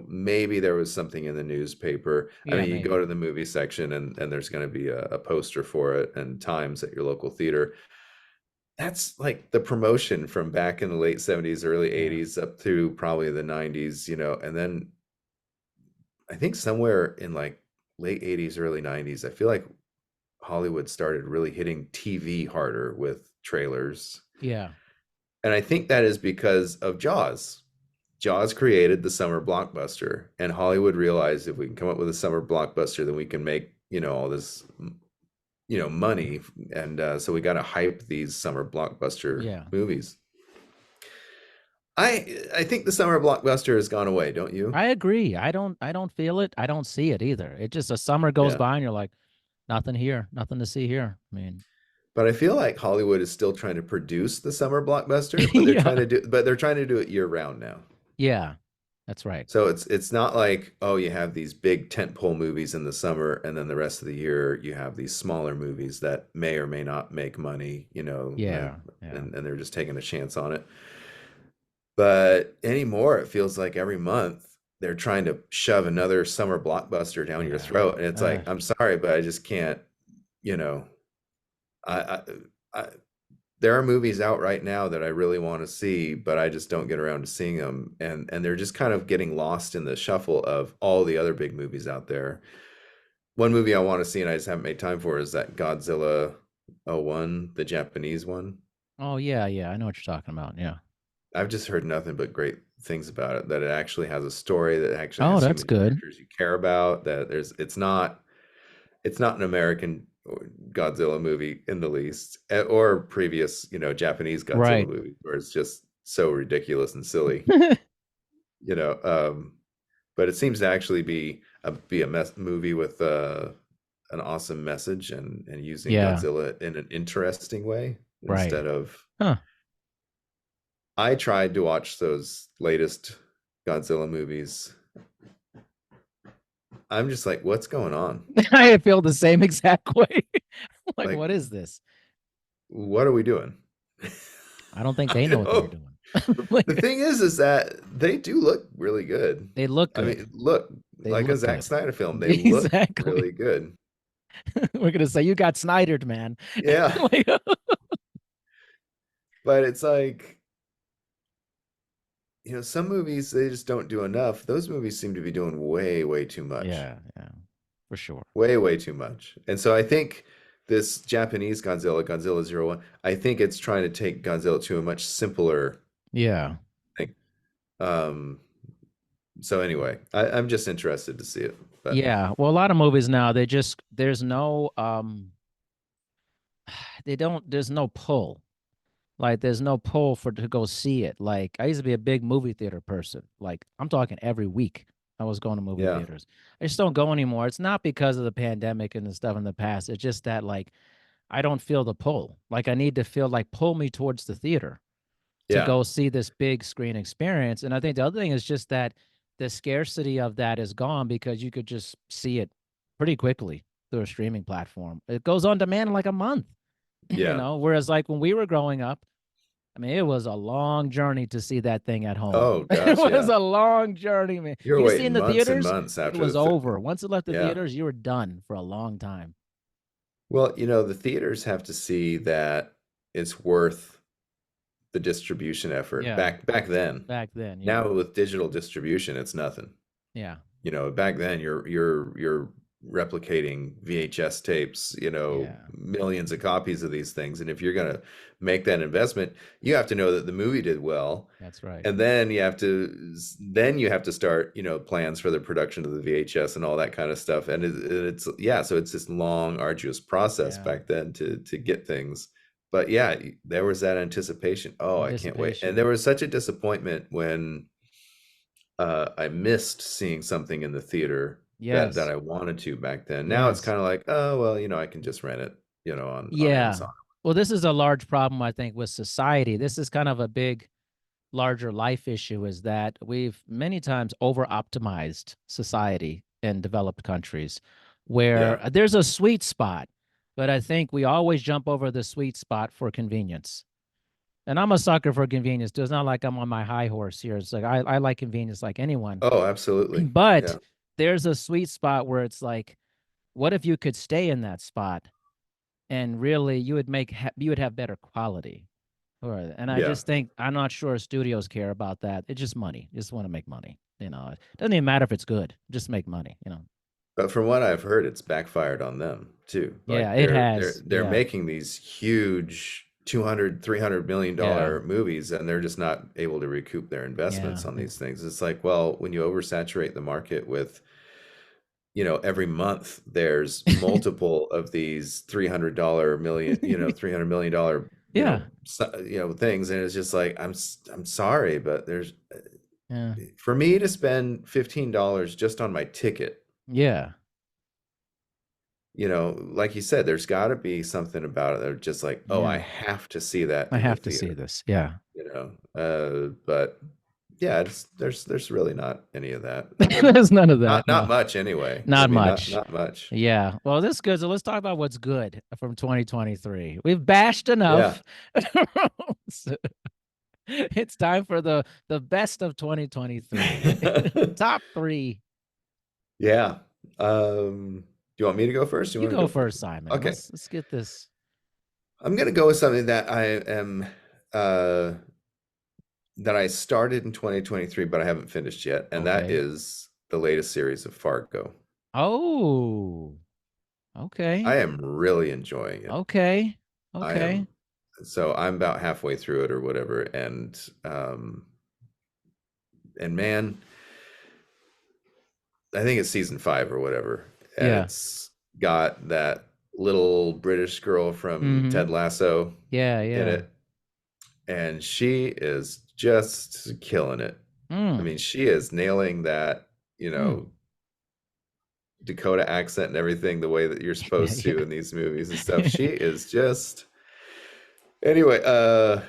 maybe there was something in the newspaper. I mean, you go to the movie section and there's going to be a poster for it and times at your local theater. That's like the promotion from back in the late 70s, early 80s up through probably the 90s, and then I think somewhere in like late 80s, early 90s, I feel like Hollywood started really hitting TV harder with trailers. Yeah. And I think that is because of Jaws. Jaws created the summer blockbuster, and Hollywood realized if we can come up with a summer blockbuster, then we can make, all this, money. And so we got to hype these summer blockbuster movies. I think the summer blockbuster has gone away, don't you? I agree. I don't feel it. I don't see it either. It just, a summer goes by and you're like, nothing here, nothing to see here. I mean, but I feel like Hollywood is still trying to produce the summer blockbuster, but they're trying to do it year round now. Yeah, that's right. So it's not like, oh, you have these big tentpole movies in the summer, and then the rest of the year you have these smaller movies that may or may not make money, and they're just taking a chance on it. But anymore, it feels like every month they're trying to shove another summer blockbuster down your throat. And it's like, I'm sorry, but I just can't, there are movies out right now that I really want to see, but I just don't get around to seeing them. And they're just kind of getting lost in the shuffle of all the other big movies out there. One movie I want to see and I just haven't made time for is that Godzilla 01, the Japanese one. Oh, yeah. I know what you're talking about. Yeah. I've just heard nothing but great things about it, that it actually has a story, that actually has that's good. characters you care about, that it's not an American Godzilla movie in the least, or previous, Japanese Godzilla movies where it's just so ridiculous and silly. But it seems to actually be a movie with an awesome message and using Godzilla in an interesting way instead of I tried to watch those latest Godzilla movies. I'm just like, what's going on? I feel the same exact way. like, what is this? What are we doing? I don't think they know what they're doing. The thing is that they do look really good. They look good. I mean, like a Zack Snyder film. They look really good. We're going to say, you got Snydered, man. Yeah. But it's like, some movies, they just don't do enough. Those movies seem to be doing way, way too much. Yeah, for sure. Way, way too much. And so I think this Japanese Godzilla Zero One, I think it's trying to take Godzilla to a much simpler thing. So anyway, I'm just interested to see it. But. Yeah, well, a lot of movies now, there's no there's no pull. Like there's no pull to go see it. Like I used to be a big movie theater person. Like I'm talking every week I was going to movie theaters. I just don't go anymore. It's not because of the pandemic and the stuff in the past. It's just that like I don't feel the pull. Like I need to feel like pull me towards the theater to go see this big screen experience. And I think the other thing is just that the scarcity of that is gone because you could just see it pretty quickly through a streaming platform. It goes on demand in like a month. Whereas like when we were growing up, I mean, it was a long journey to see that thing at home. Oh gosh, it was a long journey, man. You're waiting in the months theaters, and months after it was over. Once it left the theaters, you were done for a long time. Well, the theaters have to see that it's worth the distribution effort. Back then. Back then. Yeah. Now with digital distribution, it's nothing. Yeah. Back then you're replicating VHS tapes, millions of copies of these things. And if you're going to make that investment, you have to know that the movie did well. That's right. And then you have to start, plans for the production of the VHS and all that kind of stuff. And so it's this long, arduous process back then to get things. But yeah, there was that anticipation. Oh, I can't wait. And there was such a disappointment when I missed seeing something in the theater that I wanted to back then. Now it's kind of like, oh, well, I can just rent it, on Amazon. Well, this is a large problem, I think, with society. This is kind of a big, larger life issue, is that we've many times over-optimized society in developed countries where there's a sweet spot, but I think we always jump over the sweet spot for convenience. And I'm a sucker for convenience. It's not like I'm on my high horse here. It's like I like convenience like anyone. Oh, absolutely. But there's a sweet spot where it's like, what if you could stay in that spot and really you would have better quality? And I just think, I'm not sure studios care about that. It's just money. Just want to make money. It doesn't even matter if it's good. Just make money, But from what I've heard, it's backfired on them too. Like it has. They're making these huge $200-300 million movies, and they're just not able to recoup their investments on these things. It's like, well, when you oversaturate the market with, every month there's multiple of these $300 million, $300 million, things, and it's just like, I'm sorry, but there's for me to spend $15 just on my ticket. Yeah. Like you said, there's got to be something about it. They're just like, oh, I have to see that. I have to see this. Yeah. But yeah, there's really not any of that. There's none of that. Not much anyway. Not much. Not much. Yeah. Well, this is good. So let's talk about what's good from 2023. We've bashed enough. Yeah. It's time for the best of 2023. Top 3. Yeah. Do you want me to go first? You go first, Simon. Okay. Let's get this. I'm going to go with something that I am that I started in 2023, but I haven't finished yet, and that is the latest series of Fargo. Oh, okay. I am really enjoying it. Okay. So I'm about halfway through it or whatever, and man, I think it's season 5 or whatever. And it's got that little British girl from Ted Lasso in it. And she is just killing it. I mean, she is nailing that, Dakota accent and everything the way that you're supposed to in these movies and stuff. She is just... Anyway, a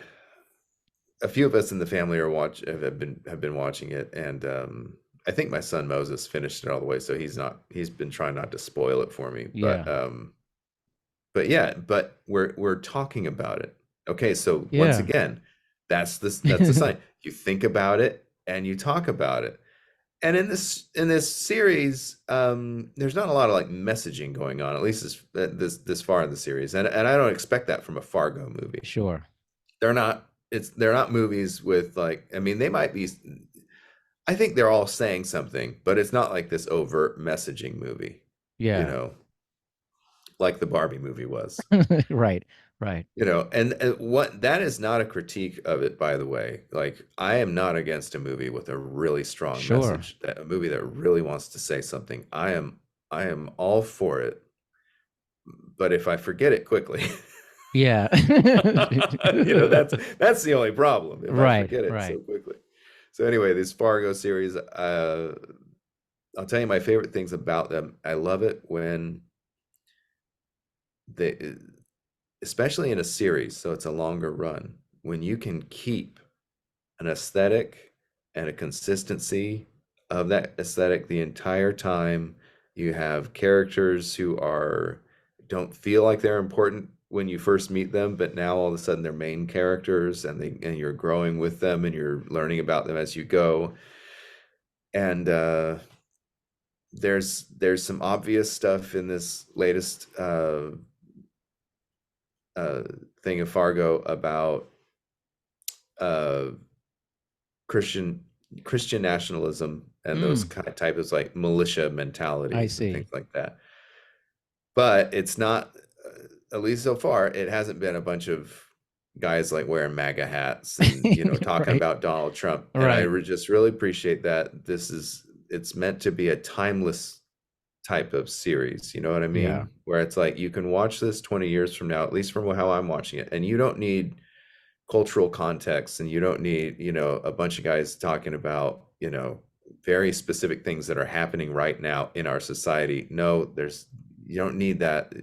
few of us in the family have been watching it, and I think my son Moses finished it all the way, so he's been trying not to spoil it for me. But we're talking about it. Okay, so once again, that's the sign. You think about it and you talk about it. And in this series, there's not a lot of like messaging going on, at least this far in the series. And I don't expect that from a Fargo movie. Sure. they're not movies with like, I mean, they might be, I think they're all saying something, but it's not like this overt messaging movie, Yeah. Like the Barbie movie was. Right. And what, that is not a critique of it, by the way. Like, I am not against a movie with a really strong message, that a movie that really wants to say something. I am all for it. But if I forget it quickly, yeah, that's the only problem. If I forget it so quickly. So anyway, this Fargo series, I'll tell you my favorite things about them. I love it when they, especially in a series, so it's a longer run, when you can keep an aesthetic and a consistency of that aesthetic the entire time. You have characters who don't feel like they're important when you first meet them, but now all of a sudden they're main characters, and you're growing with them and you're learning about them as you go. And there's some obvious stuff in this latest thing of Fargo about Christian nationalism and those kind of types, like militia mentalities and things like that. But it's not, at least so far, it hasn't been a bunch of guys like wearing MAGA hats and talking about Donald Trump. And I just really appreciate that it's meant to be a timeless type of series, you know what I mean? Yeah. Where it's like, you can watch this 20 years from now, at least from how I'm watching it, and you don't need cultural context, and you don't need a bunch of guys talking about very specific things that are happening right now in our society. No, you don't need that.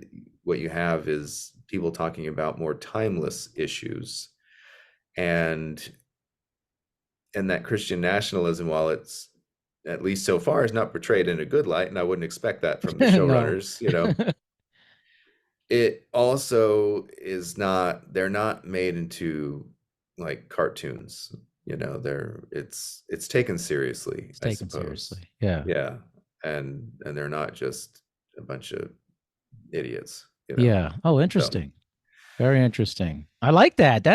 What you have is people talking about more timeless issues, and that Christian nationalism, while it's, at least so far, is not portrayed in a good light, and I wouldn't expect that from the showrunners. It also is not, they're not made into like cartoons, it's taken seriously. It's taken seriously. Yeah. And they're not just a bunch of idiots. Yeah. Oh, interesting. So, very interesting. I like that.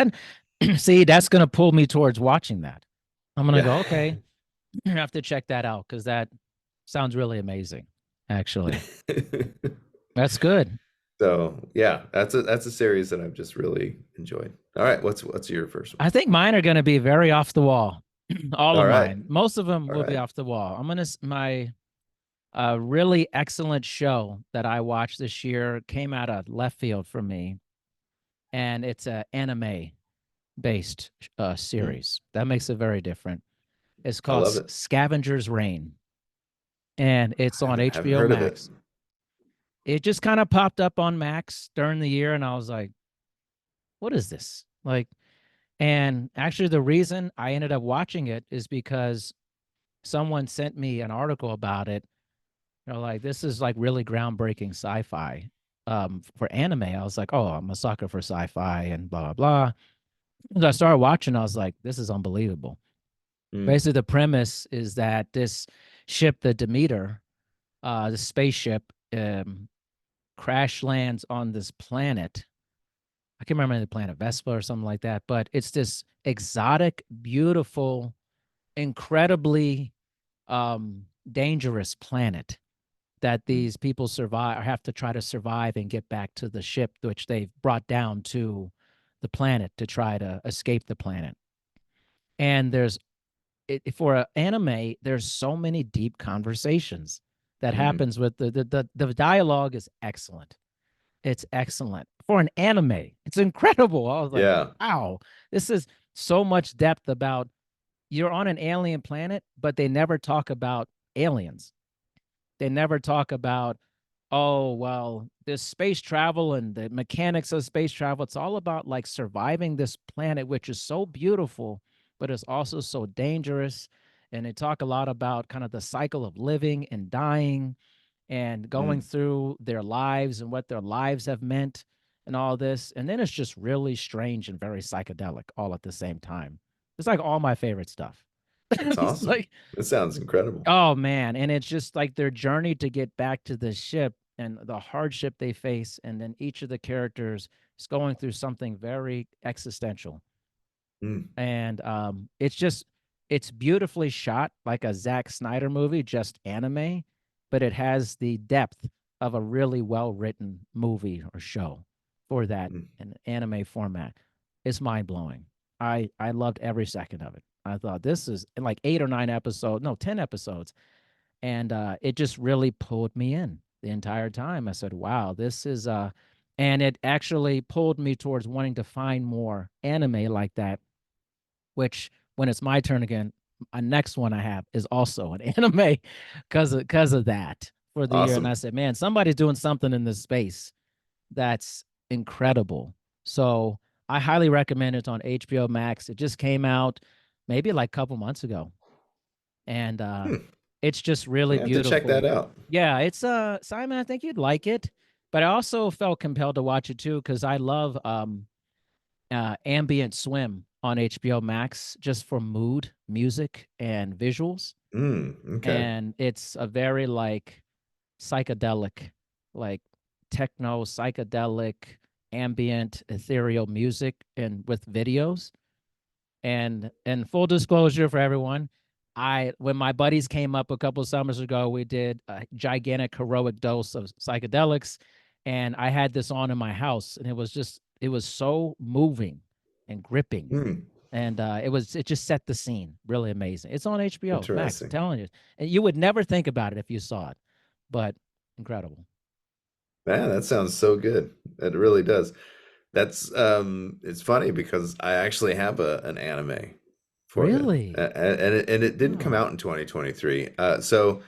See, that's going to pull me towards watching that. I'm going to go, okay, I have to check that out, because that sounds really amazing, actually. That's good. So yeah, that's a series that I've just really enjoyed. All right, what's your first one? I think mine are going to be very off the wall. All of mine. Most of them will be off the wall. My really excellent show that I watched this year came out of left field for me, and it's an anime-based series. That makes it very different. It's called Scavenger's Reign, and it's on HBO Max. It just kind of popped up on Max during the year, and I was like, what is this? And actually the reason I ended up watching it is because someone sent me an article about it. This is like really groundbreaking sci-fi for anime. I was like, oh, I'm a sucker for sci-fi and blah, blah, blah. As I started watching, I was like, this is unbelievable. Basically, the premise is that this ship, the Demeter, the spaceship, crash lands on this planet. I can't remember the planet, Vespa or something like that, but it's this exotic, beautiful, incredibly dangerous planet that these people survive, or have to try to survive and get back to the ship, which they've brought down to the planet to try to escape the planet. And for an anime, there's so many deep conversations that happens with the dialogue is excellent. It's excellent for an anime. It's incredible. I was like, wow, this is so much depth about, you're on an alien planet, but they never talk about aliens. They never talk about, oh, well, this space travel and the mechanics of space travel. It's all about like surviving this planet, which is so beautiful, but it's also so dangerous. And they talk a lot about kind of the cycle of living and dying and going through their lives and what their lives have meant and all this. And then it's just really strange and very psychedelic all at the same time. It's like all my favorite stuff. That's awesome. It sounds incredible. Oh, man. And it's just like their journey to get back to the ship and the hardship they face. And then each of the characters is going through something very existential. And it's beautifully shot like a Zack Snyder movie, just anime, but it has the depth of a really well-written movie or show for that in anime format. It's mind-blowing. I loved every second of it. I thought this is like 10 episodes. And it just really pulled me in the entire time. I said, wow, this is and it actually pulled me towards wanting to find more anime like that, which when it's my turn again, a next one I have is also an anime because of that for the year. And I said, man, somebody's doing something in this space that's incredible. So I highly recommend it on HBO Max. It just came out maybe like a couple months ago. And it's just really beautiful. Check that out. Yeah, it's Simon, I think you'd like it. But I also felt compelled to watch it too because I love ambient swim on HBO Max just for mood, music, and visuals. Okay. And it's a very like psychedelic, like techno, psychedelic, ambient, ethereal music and with videos. And full disclosure for everyone, when my buddies came up a couple of summers ago, we did a gigantic heroic dose of psychedelics, and I had this on in my house, and it was so moving and gripping. And it just set the scene. Really amazing. It's on HBO Max, I'm telling you. And you would never think about it if you saw it, but incredible. Man, that sounds so good. It really does. That's it's funny because I actually have an anime for really? And it didn't come out in 2023. So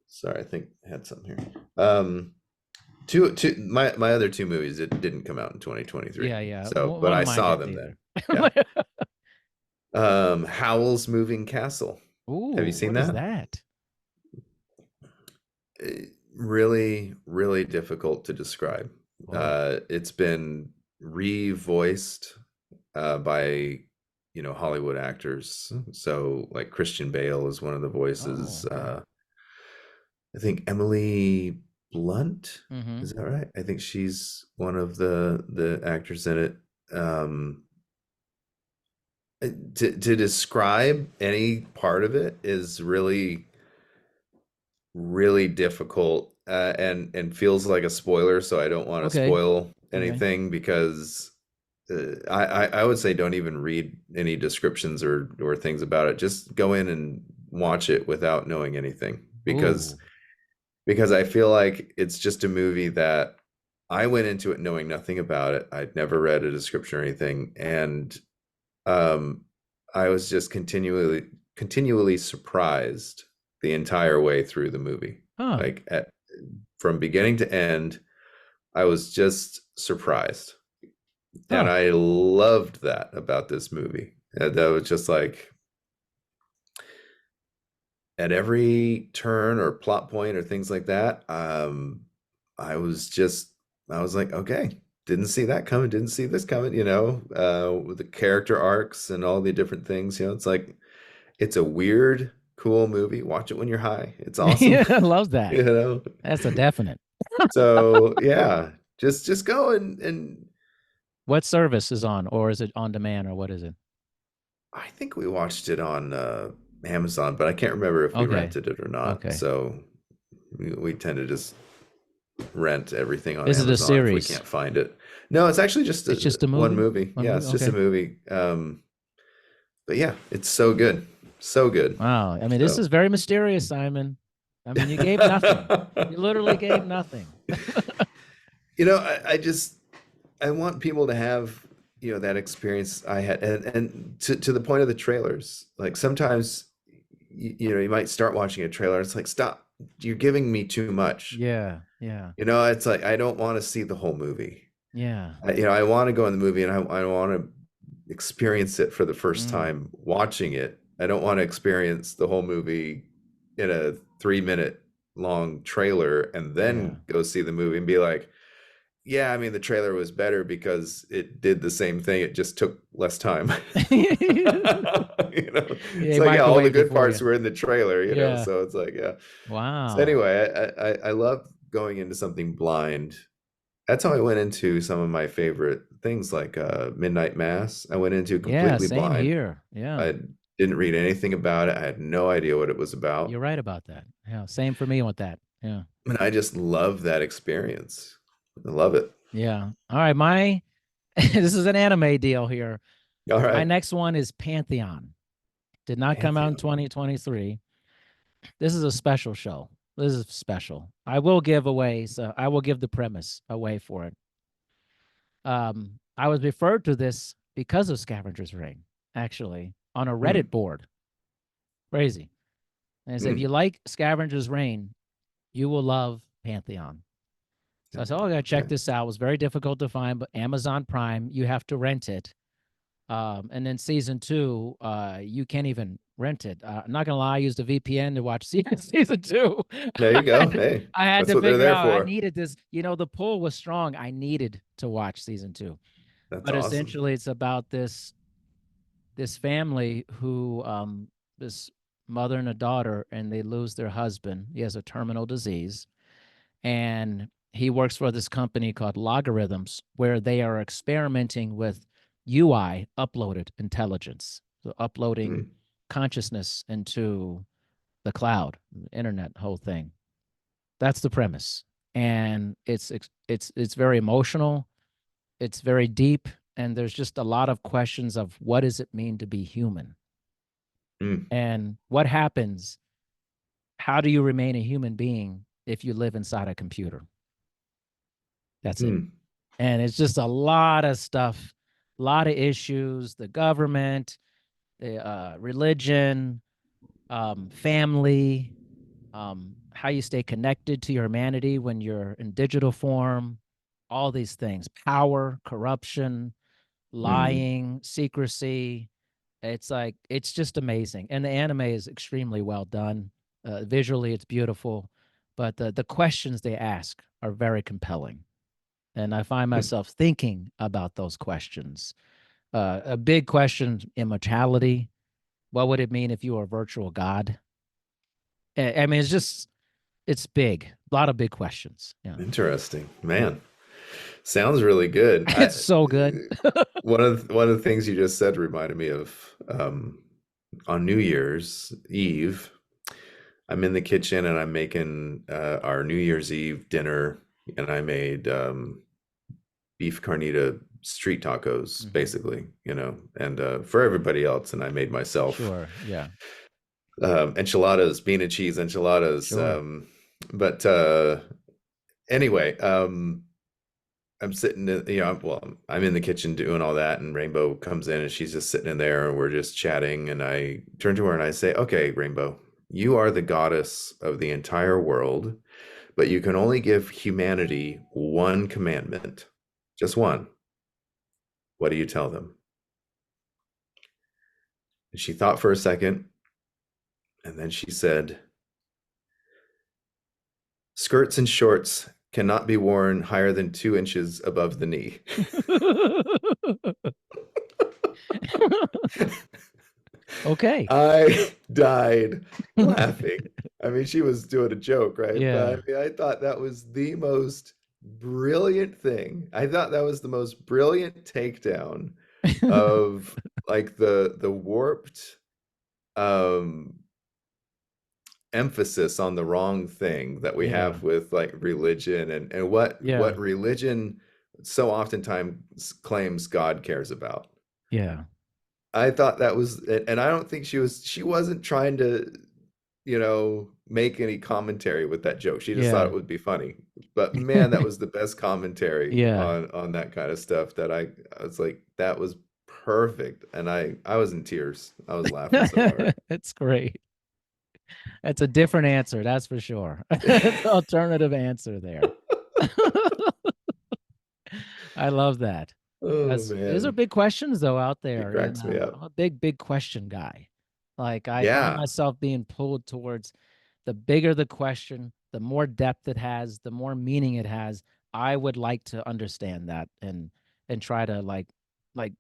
sorry, I think I had something here. My other two movies, it didn't come out in 2023. Yeah. So but I saw them then. Yeah. Howl's Moving Castle. Ooh, have you seen what that? Is that? Really, really difficult to describe. It's been revoiced by Hollywood actors. So like Christian Bale is one of the voices. I think Emily Blunt, is that right? I think she's one of the actors in it. To describe any part of it is really, really difficult, and feels like a spoiler. So I don't want to spoil anything because I would say don't even read any descriptions or things about it. Just go in and watch it without knowing anything because I feel like it's just a movie that I went into it knowing nothing about it. I'd never read a description or anything, and I was just continually surprised the entire way through the movie. Like from beginning to end, I was just surprised. And I loved that about this movie. That was just like at every turn or plot point or things like that, I was like, okay, didn't see that coming, didn't see this coming, with the character arcs and all the different things, it's like, it's a weird, cool movie. Watch it when you're high. It's awesome. Yeah, I love that. That's a definite. So yeah, just go and what service is on, or is it on demand, or what is it? I think we watched it on Amazon, but I can't remember if we rented it or not. So we tend to just rent everything on Amazon. Is it a series? If we can't find it. No, it's actually just a movie? One movie. It's just a movie. But yeah, it's so good. So good. Wow. I mean, this is very mysterious, Simon. I mean, you gave nothing. You literally gave nothing. I want people to have, that experience I had. And to the point of the trailers, like sometimes, you might start watching a trailer. It's like, stop. You're giving me too much. Yeah. It's like, I don't want to see the whole movie. Yeah. I want to go in the movie and I want to experience it for the first time watching it. I don't want to experience the whole movie in a 3-minute long trailer and then go see the movie and be like, yeah, I mean, the trailer was better because it did the same thing. It just took less time. It's like, all the good parts were in the trailer, so it's like, Wow. So anyway, I love going into something blind That's how I went into some of my favorite things like Midnight Mass. I went into Yeah, completely same blind. here. Yeah. I didn't read anything about it. I had no idea what it was You're about. right about that. Yeah, same for me with that. Yeah. And I just love that experience. I love it. Yeah. All right, my this is an anime deal here. All My right. next one is Pantheon. Did not come out in Pantheon. 2023. This is a special show. This is special. I will give away, so I will give the premise away for it. I was referred to this because of Scavenger's Ring, actually, on a Reddit board. Crazy. And it said, if you like Scavenger's Reign, you will love Pantheon. So I said, oh, I gotta check this out. It was very difficult to find, but Amazon Prime, you have to rent it. And then season 2, you can't even rent it. I'm not gonna lie, I used a VPN to watch season 2. There you go. Hey, I had that's to what they're figure there out I for. needed this. The pull was strong. I needed to watch season 2. That's but awesome. Essentially, it's about this family who this mother and a daughter, and they lose their husband. He has a terminal disease, and he works for this company called Logarithms, where they are experimenting with UI, uploaded intelligence, so uploading consciousness into the cloud, the internet, whole thing. That's the premise, and it's very emotional. It's very deep, and there's just a lot of questions of what does it mean to be human, and what happens. How do you remain a human being if you live inside a computer? That's it. And it's just a lot of stuff, a lot of issues, the government, the religion, family, how you stay connected to your humanity when you're in digital form, all these things, power, corruption, lying, secrecy. It's just amazing. And the anime is extremely well done. Visually, it's beautiful, but the questions they ask are very compelling. And I find myself thinking about those questions. A big question, immortality. What would it mean if you were a virtual god? I mean, it's big. A lot of big questions. Yeah. Interesting, man. Sounds really good. It's so good. one of the things you just said reminded me of on New Year's Eve. I'm in the kitchen and I'm making our New Year's Eve dinner, and I made beef carnita street tacos, basically, and for everybody else, and I made myself. Sure, yeah. Enchiladas, bean and cheese enchiladas. Sure. But anyway, I'm sitting in, I'm in the kitchen doing all that, and Rainbow comes in and she's just sitting in there and we're just chatting, and I turn to her and I say, okay, Rainbow, you are the goddess of the entire world, but you can only give humanity one commandment, just one. What do you tell them? And she thought for a second, and then she said, skirts and shorts cannot be worn higher than 2 inches above the knee. Okay. I died laughing. I mean, she was doing a joke, right? Yeah. But I thought that was the most brilliant thing. I thought that was the most brilliant takedown of like the warped emphasis on the wrong thing that we have with like religion and what religion so oftentimes claims God cares about. Yeah. I thought that was, and I don't think she wasn't trying to, make any commentary with that joke. She just thought it would be funny. But man, that was the best commentary on that kind of stuff, that I was like, that was perfect. And I was in tears. I was laughing so hard. It's great. That's a different answer, that's for sure. Alternative answer there. I love that. Oh, man. These are big questions though out there. It cracks me up. I'm a big question guy. Like I find myself being pulled towards the bigger the question, the more depth it has, the more meaning it has. I would like to understand that and try to like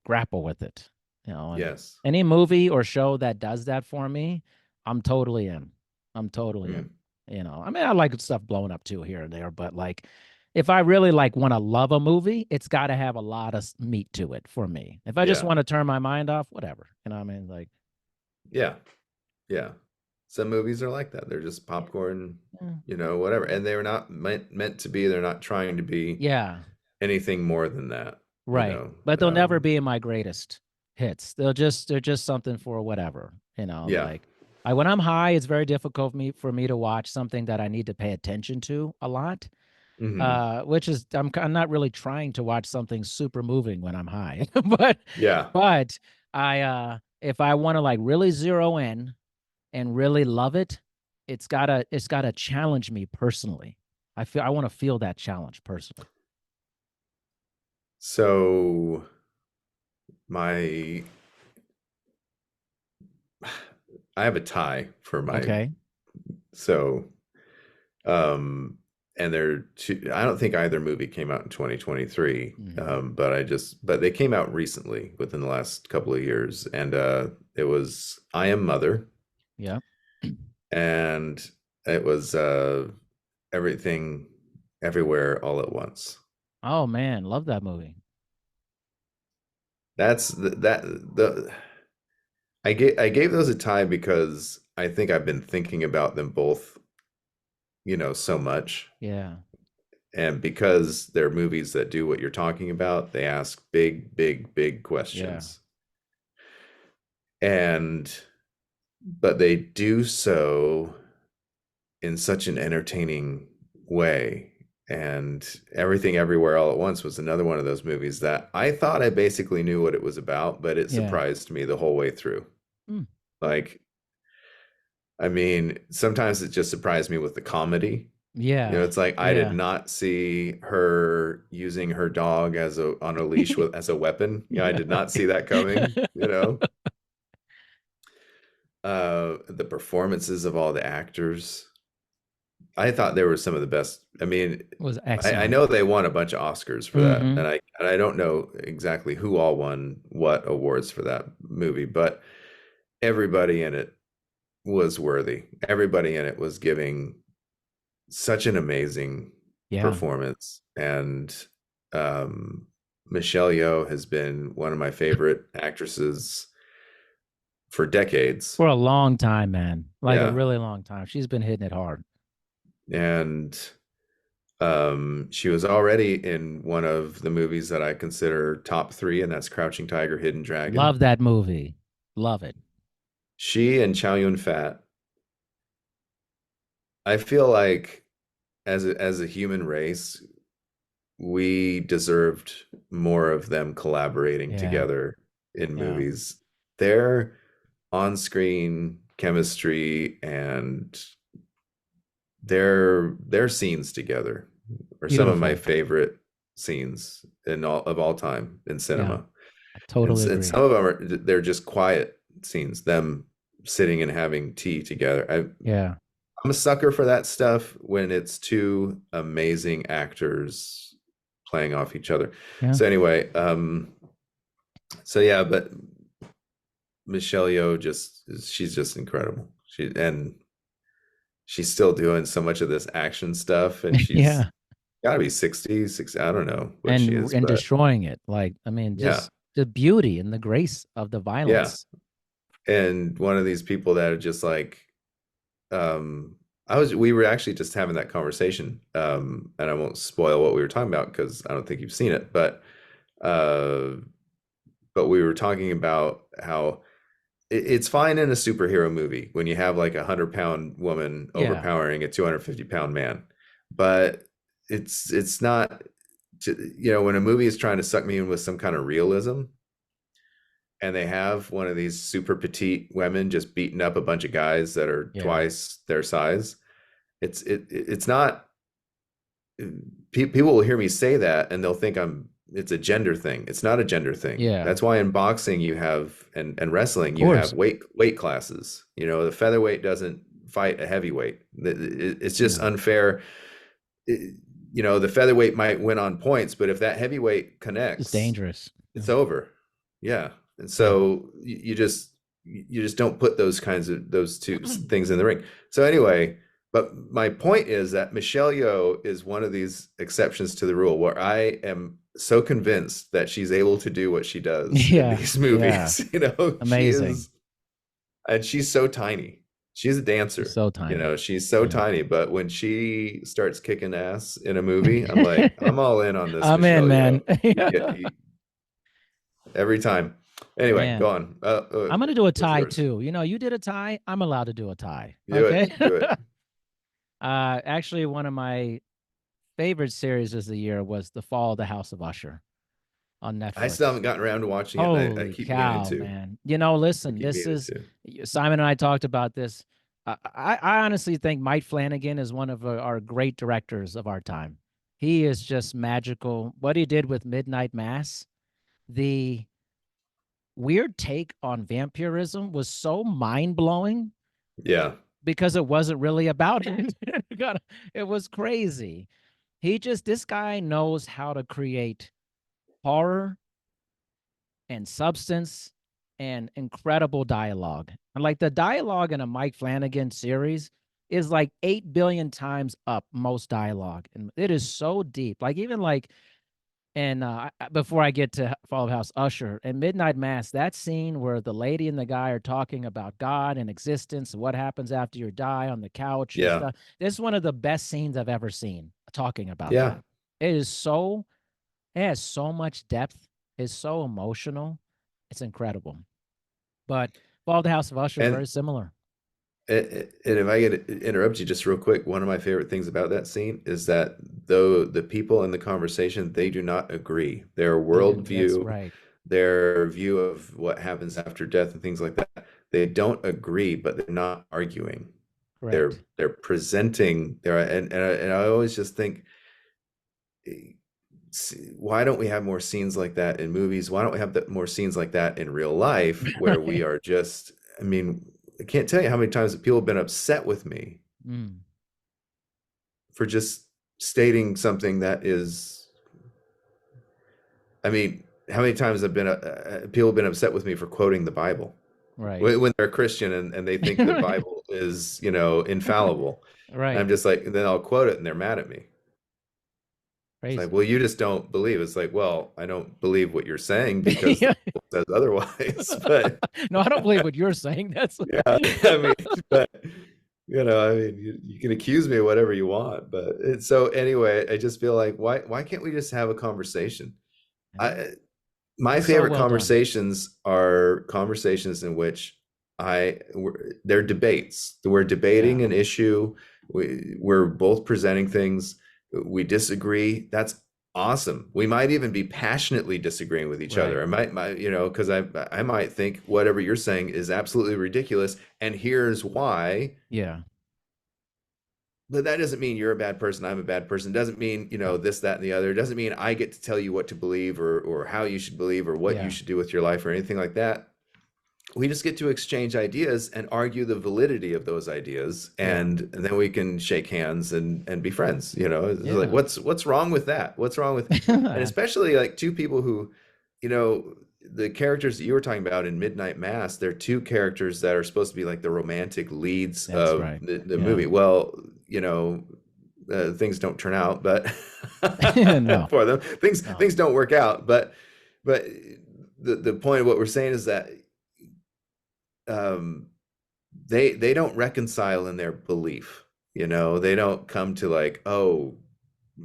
grapple with it. Yes. Any movie or show that does that for me, I'm totally in. I'm totally in. I mean, I like stuff blowing up too here and there, but like if I really like want to love a movie, it's got to have a lot of meat to it for me. If I just want to turn my mind off, whatever, you know what I mean? Like, yeah, yeah. Some movies are like that. They're just popcorn, whatever. And they're not meant to be. They're not trying to be anything more than that. Right. But they'll never be my greatest hits. They're just something for whatever, like when I'm high, it's very difficult for me to watch something that I need to pay attention to a lot. Which is I'm not really trying to watch something super moving when I'm high. but I if I want to like really zero in and really love it, it's gotta challenge me personally. I want to feel that challenge personally. So I have a tie for my so and I don't think either movie came out in 2023. But they came out recently within the last couple of years, and it was I Am Mother. Yeah. And it was Everything Everywhere All at Once. Oh man, love that movie. I gave those a tie because I think I've been thinking about them both, so much. Yeah. And because they're movies that do what you're talking about, they ask big, big, big questions. But they do so in such an entertaining way. And Everything Everywhere All at Once was another one of those movies that I thought I basically knew what it was about, but it surprised me the whole way through. Like, I mean, sometimes it just surprised me with the comedy. Yeah. It's like I did not see her using her dog on a leash as a weapon. I did not see that coming, the performances of all the actors. I thought they were some of the best. I mean, it was excellent. I know they won a bunch of Oscars for that, and I don't know exactly who all won what awards for that movie, but everybody in it was worthy. Everybody in it was giving such an amazing performance, and Michelle Yeoh has been one of my favorite actresses for decades. For a long time, man. Like a really long time. She's been hitting it hard. And she was already in one of the movies that I consider top 3, and that's Crouching Tiger, Hidden Dragon. Love that movie. Love it. She and Chow Yun-fat, I feel like as a human race, we deserved more of them collaborating together in movies. Their on-screen chemistry and their scenes together are some of my favorite scenes of all time in cinema. I totally agree. And some of them they're just quiet scenes, them sitting and having tea together. I'm a sucker for that stuff when it's two amazing actors playing off each other. So anyway, but Michelle Yeoh she's just incredible. She's still doing so much of this action stuff, and she's got to be 60, I don't know what she is, and destroying it. Like, I mean, just the beauty and the grace of the violence. And one of these people that are just like, we were actually just having that conversation, and I won't spoil what we were talking about because I don't think you've seen it, but we were talking about how it's fine in a superhero movie when you have like 100-pound woman overpowering a 250-pound man, but it's not, when a movie is trying to suck me in with some kind of realism, and they have one of these super petite women just beating up a bunch of guys that are twice their size. It's not. People will hear me say that and they'll think it's a gender thing. It's not a gender thing. That's why in boxing you have and wrestling you have weight classes. The featherweight doesn't fight a heavyweight. It's just unfair. The featherweight might win on points, but if that heavyweight connects, it's dangerous. It's over. And so you just don't put those two things in the ring. So anyway, But my point is that Michelle Yeoh is one of these exceptions to the rule where I am so convinced that she's able to do what she does in these movies. You know, amazing. And she's so tiny. She's a dancer. She's so tiny. You know, she's so tiny. But when she starts kicking ass in a movie, I'm like, I'm all in on this. I'm Michelle in, man. Every time. Anyway, Man. go on. I'm gonna do a tie too. You know, you did a tie. I'm allowed to do a tie. Do it. Actually, one of my favorite series of the year was The Fall of the House of Usher on Netflix. I still haven't gotten around to watching it. Holy I keep cow, man! You know, listen, this is Simon and I talked about this. I honestly think Mike Flanagan is one of our great directors of our time. He is just magical. What he did with Midnight Mass, the weird take on vampirism was so mind-blowing. Yeah. Because it wasn't really about it. It was crazy. This guy knows how to create horror and substance and incredible dialogue. And like the dialogue in a Mike Flanagan series is like 8 billion times up most dialogue. And it is so deep. Like even like, and before I get to Fall of House Usher and Midnight Mass, that scene where the lady and the guy are talking about God and existence and what happens after you die on the couch. And stuff. This is one of the best scenes I've ever seen talking about that. It has so much depth. It's so emotional. It's incredible. But Fall of the House of Usher is very similar. And if I could interrupt you just real quick, one of my favorite things about that scene is that though the people in the conversation, they do not agree. Their worldview, their view of what happens after death and things like that, they don't agree, but they're not arguing. Correct. They're presenting and I always just think, why don't we have more scenes like that in movies? Why don't we have more scenes like that in real life where we are just, I mean, I can't tell you how many times people have been upset with me for just stating something that is, I mean, how many times have people have been upset with me for quoting the Bible, when they're Christian and they think the Bible is, you know, infallible. And I'm just like, and then I'll quote it and they're mad at me. It's like, well, you just don't believe. It's like, well, I don't believe what you're saying because the Bible says otherwise. But no, I don't believe what you're saying. That's I mean, but you know, I mean, you can accuse me of whatever you want, but so anyway, I just feel like why can't we just have a conversation? My favorite conversations are conversations in which they're debates. We're debating an issue. We're both presenting things. We disagree. That's awesome. We might even be passionately disagreeing with each other. I might, you know, because I might think whatever you're saying is absolutely ridiculous, and here's why. Yeah. But that doesn't mean you're a bad person. I'm a bad person. It doesn't mean, you know, this, that, and the other. It doesn't mean I get to tell you what to believe or how you should believe or what you should do with your life or anything like that. We just get to exchange ideas and argue the validity of those ideas, and then we can shake hands and be friends. You know, like what's wrong with that? What's wrong with, and especially like two people who, you know, the characters that you were talking about in Midnight Mass, they're two characters that are supposed to be like the romantic leads of the movie. Well, you know, things don't turn out, but for them, things don't work out. But the point of what we're saying is that they don't reconcile in their belief. You know, they don't come to like, oh,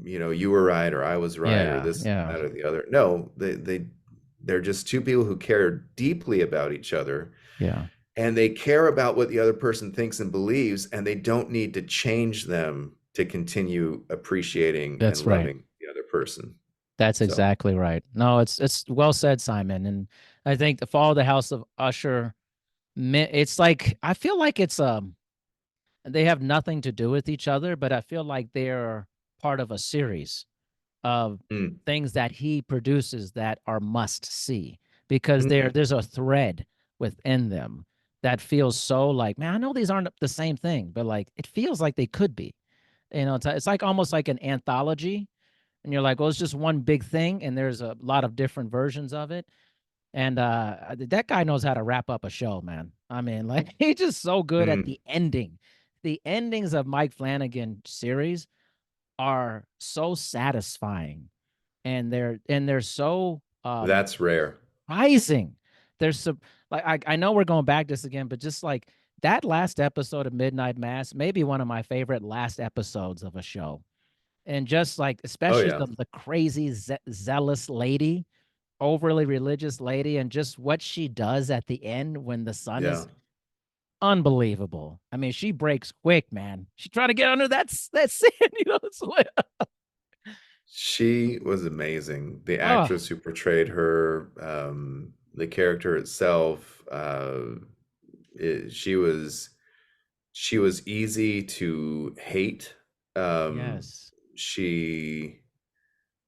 you know, you were right or I was right or this that or the other. No, they're just two people who care deeply about each other. Yeah. And they care about what the other person thinks and believes, and they don't need to change them to continue appreciating and loving the other person. That's exactly right. No, it's well said, Simon. And I think The Fall of the House of Usher, it's like, I feel like it's they have nothing to do with each other, but I feel like they're part of a series of things that he produces that are must see, because there's a thread within them that feels so like, man, I know these aren't the same thing, but like it feels like they could be. You know, it's like almost like an anthology, and you're like, well, it's just one big thing, and there's a lot of different versions of it. And that guy knows how to wrap up a show, man. I mean, like he's just so good at the ending. the endings of Mike Flanagan series are so satisfying, and they're so That's rare. surprising. There's some, like, I know we're going back this again, but just like that last episode of Midnight Mass, maybe one of my favorite last episodes of a show. And just like, especially the crazy zealous lady, overly religious lady, and just what she does at the end when the sun is unbelievable. I mean, she breaks quick, man. She trying to get under that sand, you know. She was amazing. The actress who portrayed her, the character itself, she was easy to hate. Yes. She,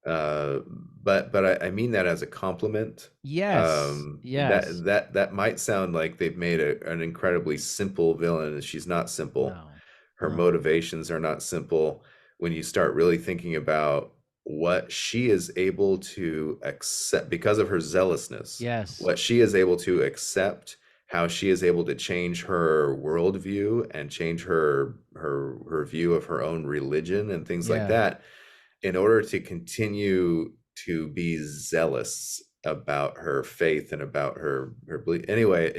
but I mean that as a compliment. Yes. Yes. That might sound like they've made an incredibly simple villain. She's not simple. No. Her motivations are not simple. When you start really thinking about what she is able to accept because of her zealousness, yes, what she is able to accept, how she is able to change her worldview and change her view of her own religion and things like that, in order to continue to be zealous about her faith and about her belief. Anyway,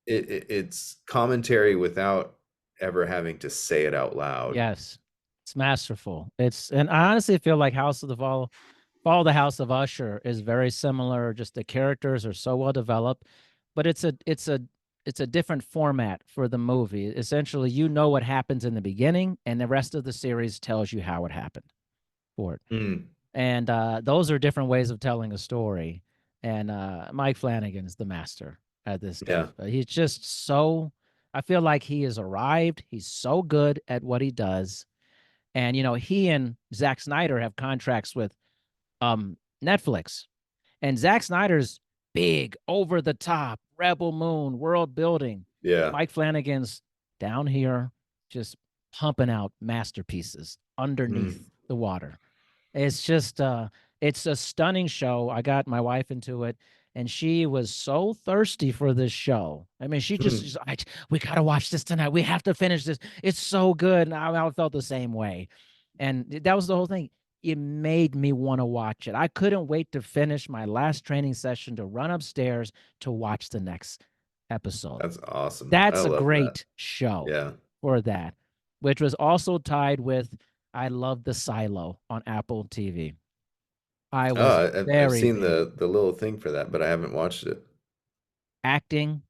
it's commentary without ever having to say it out loud. Yes, it's masterful. And I honestly feel like Follow the House of Usher is very similar. Just the characters are so well developed, but it's a different format for the movie. Essentially, you know what happens in the beginning, and the rest of the series tells you how it happened for it. And those are different ways of telling a story. And Mike Flanagan's the master at this stuff. He's just so, I feel like he has arrived. He's so good at what he does. And, you know, he and Zack Snyder have contracts with Netflix. And Zack Snyder's big, over the top, Rebel Moon, world building. Yeah. Mike Flanagan's down here just pumping out masterpieces underneath the water. It's just it's a stunning show. I got my wife into it, and she was so thirsty for this show. I mean, she just we gotta watch this tonight. We have to finish this. It's so good. And I felt the same way. And that was the whole thing. It made me want to watch it. I couldn't wait to finish my last training session to run upstairs to watch the next episode. That's awesome. That's a great show for that, which was also tied with I love the Silo on Apple TV. I've seen the little thing for that, but I haven't watched it. Acting,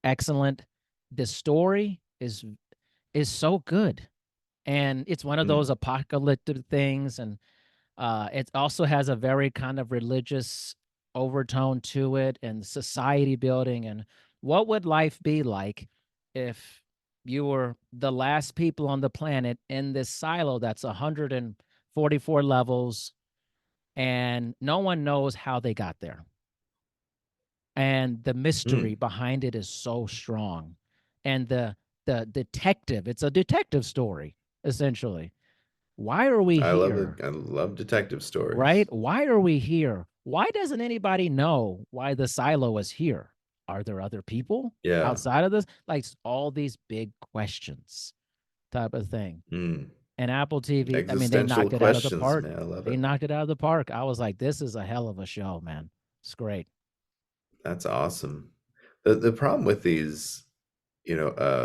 excellent. The story is so good. And it's one of those apocalyptic things. And it also has a very kind of religious overtone to it, and society building. And what would life be like if you were the last people on the planet in this silo that's 144 levels, and no one knows how they got there. And the mystery behind it is so strong. And the detective, it's a detective story, essentially. Why are we here? I love detective stories. Right? Why are we here? Why doesn't anybody know why the silo is here? Are there other people outside of this? Like all these big questions type of thing. And Apple TV, I mean, they knocked it out of the park. Man, I love they knocked it out of the park. I was like, this is a hell of a show, man. It's great. That's awesome. The problem with these,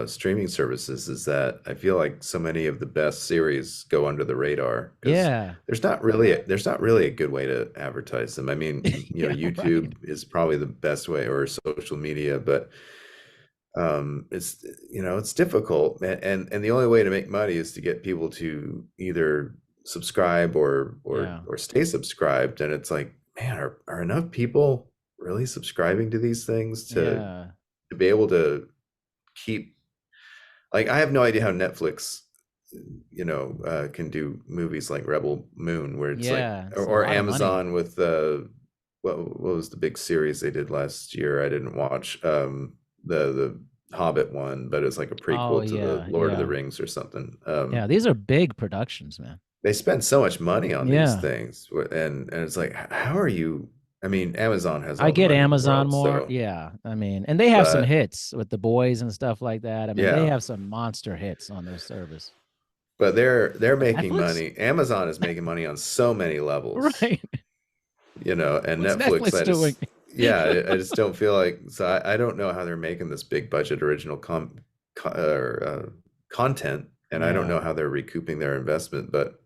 streaming services is that I feel like so many of the best series go under the radar. There's not really a good way to advertise them. I mean, YouTube is probably the best way, or social media, but it's difficult, and the only way to make money is to get people to either subscribe or stay subscribed. And it's like, man, are enough people really subscribing to these things to be able to keep, like, I have no idea how Netflix can do movies like Rebel Moon, where it's or Amazon with what was the big series they did last year? I didn't watch the Hobbit one, but it's like a prequel to the Lord of the Rings or something. These are big productions, man. They spend so much money on these things, and it's like, how are you I mean, Amazon has all I the get money in the Amazon world, more. so Yeah. I mean, and they have some hits with The Boys and stuff like that. I mean, they yeah. have some monster hits on their service. But they're making Netflix? money. Amazon is making money on so many levels, Right. you know, and What's Netflix, Netflix doing? I just don't feel like, so I don't know how they're making this big budget original content, and I don't know how they're recouping their investment, but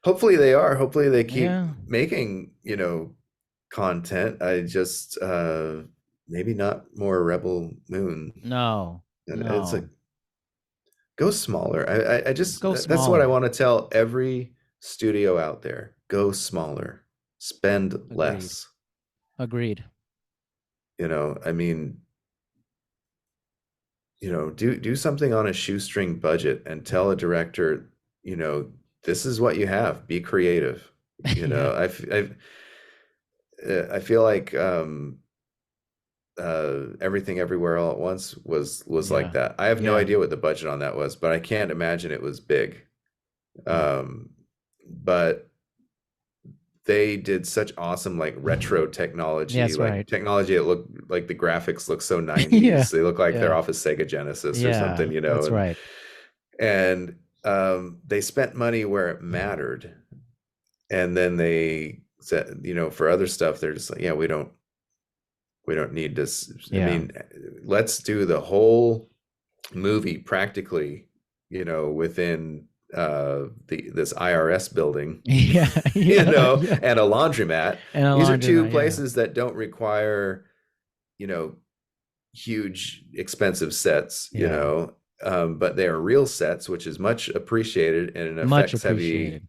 hopefully they are. Hopefully they keep making, you know, content. I just maybe not more Rebel Moon. No. And No. it's like, go smaller. I just go that's what I smaller. want to tell every studio out there. Go smaller. Spend Agreed. less. Agreed. You know, I mean, you know, do something on a shoestring budget and tell a director, you know, this is what you have. Be creative. You know, I feel like Everything Everywhere All at Once was like that. I have no idea what the budget on that was, but I can't imagine it was big. But they did such awesome like retro technology, technology that looked like the graphics look so 90s. They look like they're off of Sega Genesis or something, you know. That's right. And they spent money where it mattered. And then they said, you know, for other stuff, they're just like, yeah, we don't need this. I mean, let's do the whole movie practically, you know, within this IRS building, you know, and a laundromat. These are two places that don't require, you know, huge expensive sets, you know, but they are real sets, which is much appreciated in an effects heavy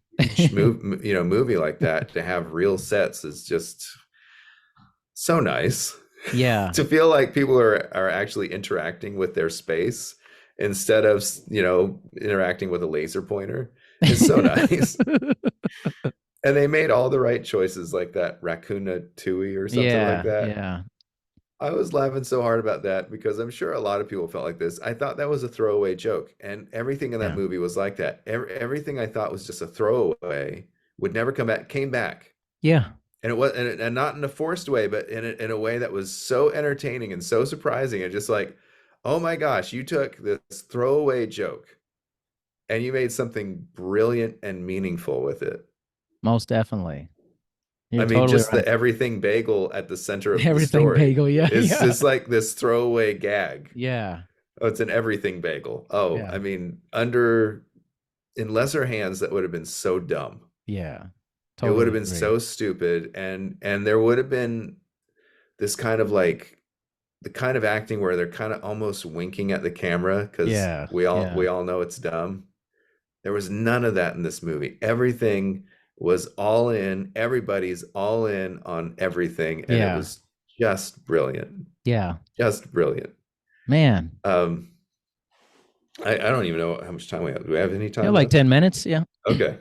movie like that. To have real sets is just so nice. Yeah. To feel like people are actually interacting with their space instead of, you know, interacting with a laser pointer is so nice. And they made all the right choices, like that Raccoon-a-Tooie or something like that. Yeah. I was laughing so hard about that because I'm sure a lot of people felt like this. I thought that was a throwaway joke, and everything in that movie was like that. Everything I thought was just a throwaway would never come back, came back. Yeah. And it was, and not in a forced way, but in a way that was so entertaining and so surprising, and just like, oh my gosh, you took this throwaway joke and you made something brilliant and meaningful with it. Most definitely. You're I mean, totally just right. The everything bagel at the center of everything the story. Bagel, It's just like this throwaway gag. Yeah. Oh, it's an everything bagel. Oh, I mean, in lesser hands, that would have been so dumb. Yeah. Totally it would have been so stupid, and there would have been this kind of like the kind of acting where they're kind of almost winking at the camera because we all know it's dumb. There was none of that in this movie. Everything was all in. Everybody's all in on everything, and it was just brilliant. Yeah, just brilliant, man. I don't even know how much time we have. Do we have any time? Like 10 minutes. Yeah. Okay.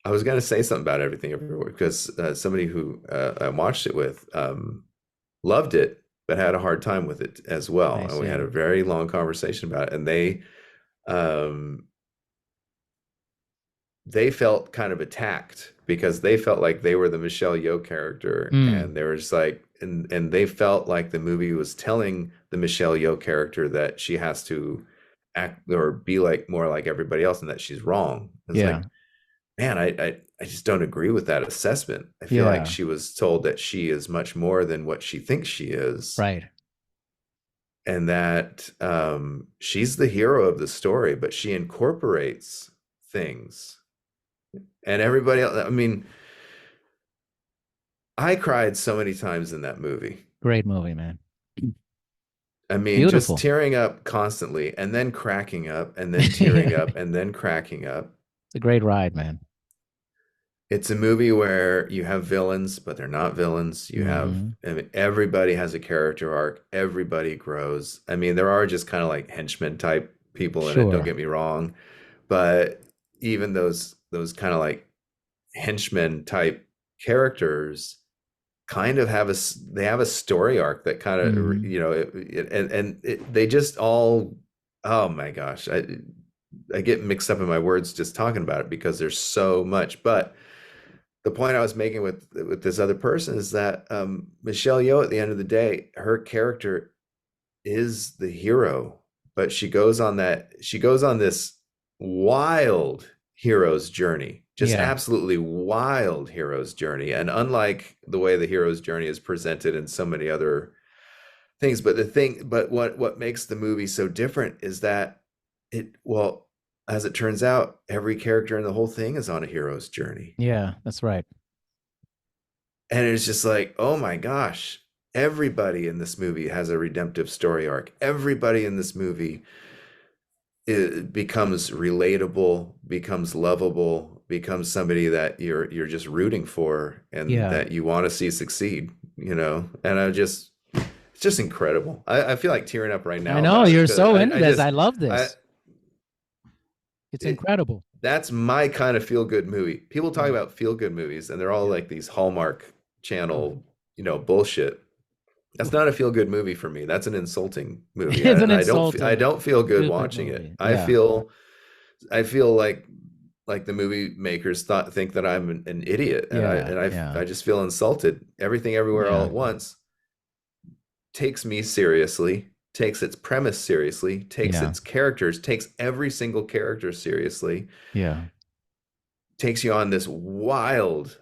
I was going to say something about Everything Everywhere because somebody who I watched it with loved it, but had a hard time with it as well. And we had a very long conversation about it. And they felt kind of attacked because they felt like they were the Michelle Yeoh character. And they were just like, and they felt like the movie was telling the Michelle Yeoh character that she has to act or be like more like everybody else and that she's wrong. It's like, man, I just don't agree with that assessment. I feel like she was told that she is much more than what she thinks she is. Right. And that she's the hero of the story, but she incorporates things. And everybody else, I mean, I cried so many times in that movie. Great movie, man. I mean, Beautiful. Just tearing up constantly and then cracking up and then tearing up and then cracking up. It's a great ride, man. It's a movie where you have villains, but they're not villains. You have, I mean, everybody has a character arc. Everybody grows. I mean, there are just kind of like henchmen type people in it, don't get me wrong. But even those kind of like henchmen type characters kind of have a story arc that kind of, you know, they just all, oh my gosh, I get mixed up in my words just talking about it because there's so much, but the point I was making with this other person is that Michelle Yeoh, at the end of the day, her character is the hero, but she goes on this wild hero's journey, just absolutely wild hero's journey. And unlike the way the hero's journey is presented in so many other things, but what makes the movie so different is that as it turns out, every character in the whole thing is on a hero's journey. Yeah, that's right. And it's just like, oh my gosh, everybody in this movie has a redemptive story arc. Everybody in this movie becomes relatable, becomes lovable, becomes somebody that you're just rooting for and that you want to see succeed, you know? And it's just incredible. I feel like tearing up right now. I know, you're so into this. I love this. It's incredible. That's my kind of feel-good movie. People talk about feel-good movies, and they're all like these Hallmark Channel, you know, bullshit. That's not a feel-good movie for me. That's an insulting movie. I don't feel good watching it. I feel like the movie makers think that I'm an idiot, and I just feel insulted. Everything Everywhere All at Once takes me seriously, takes its premise seriously, takes its characters, takes every single character seriously. Yeah. Takes you on this wild,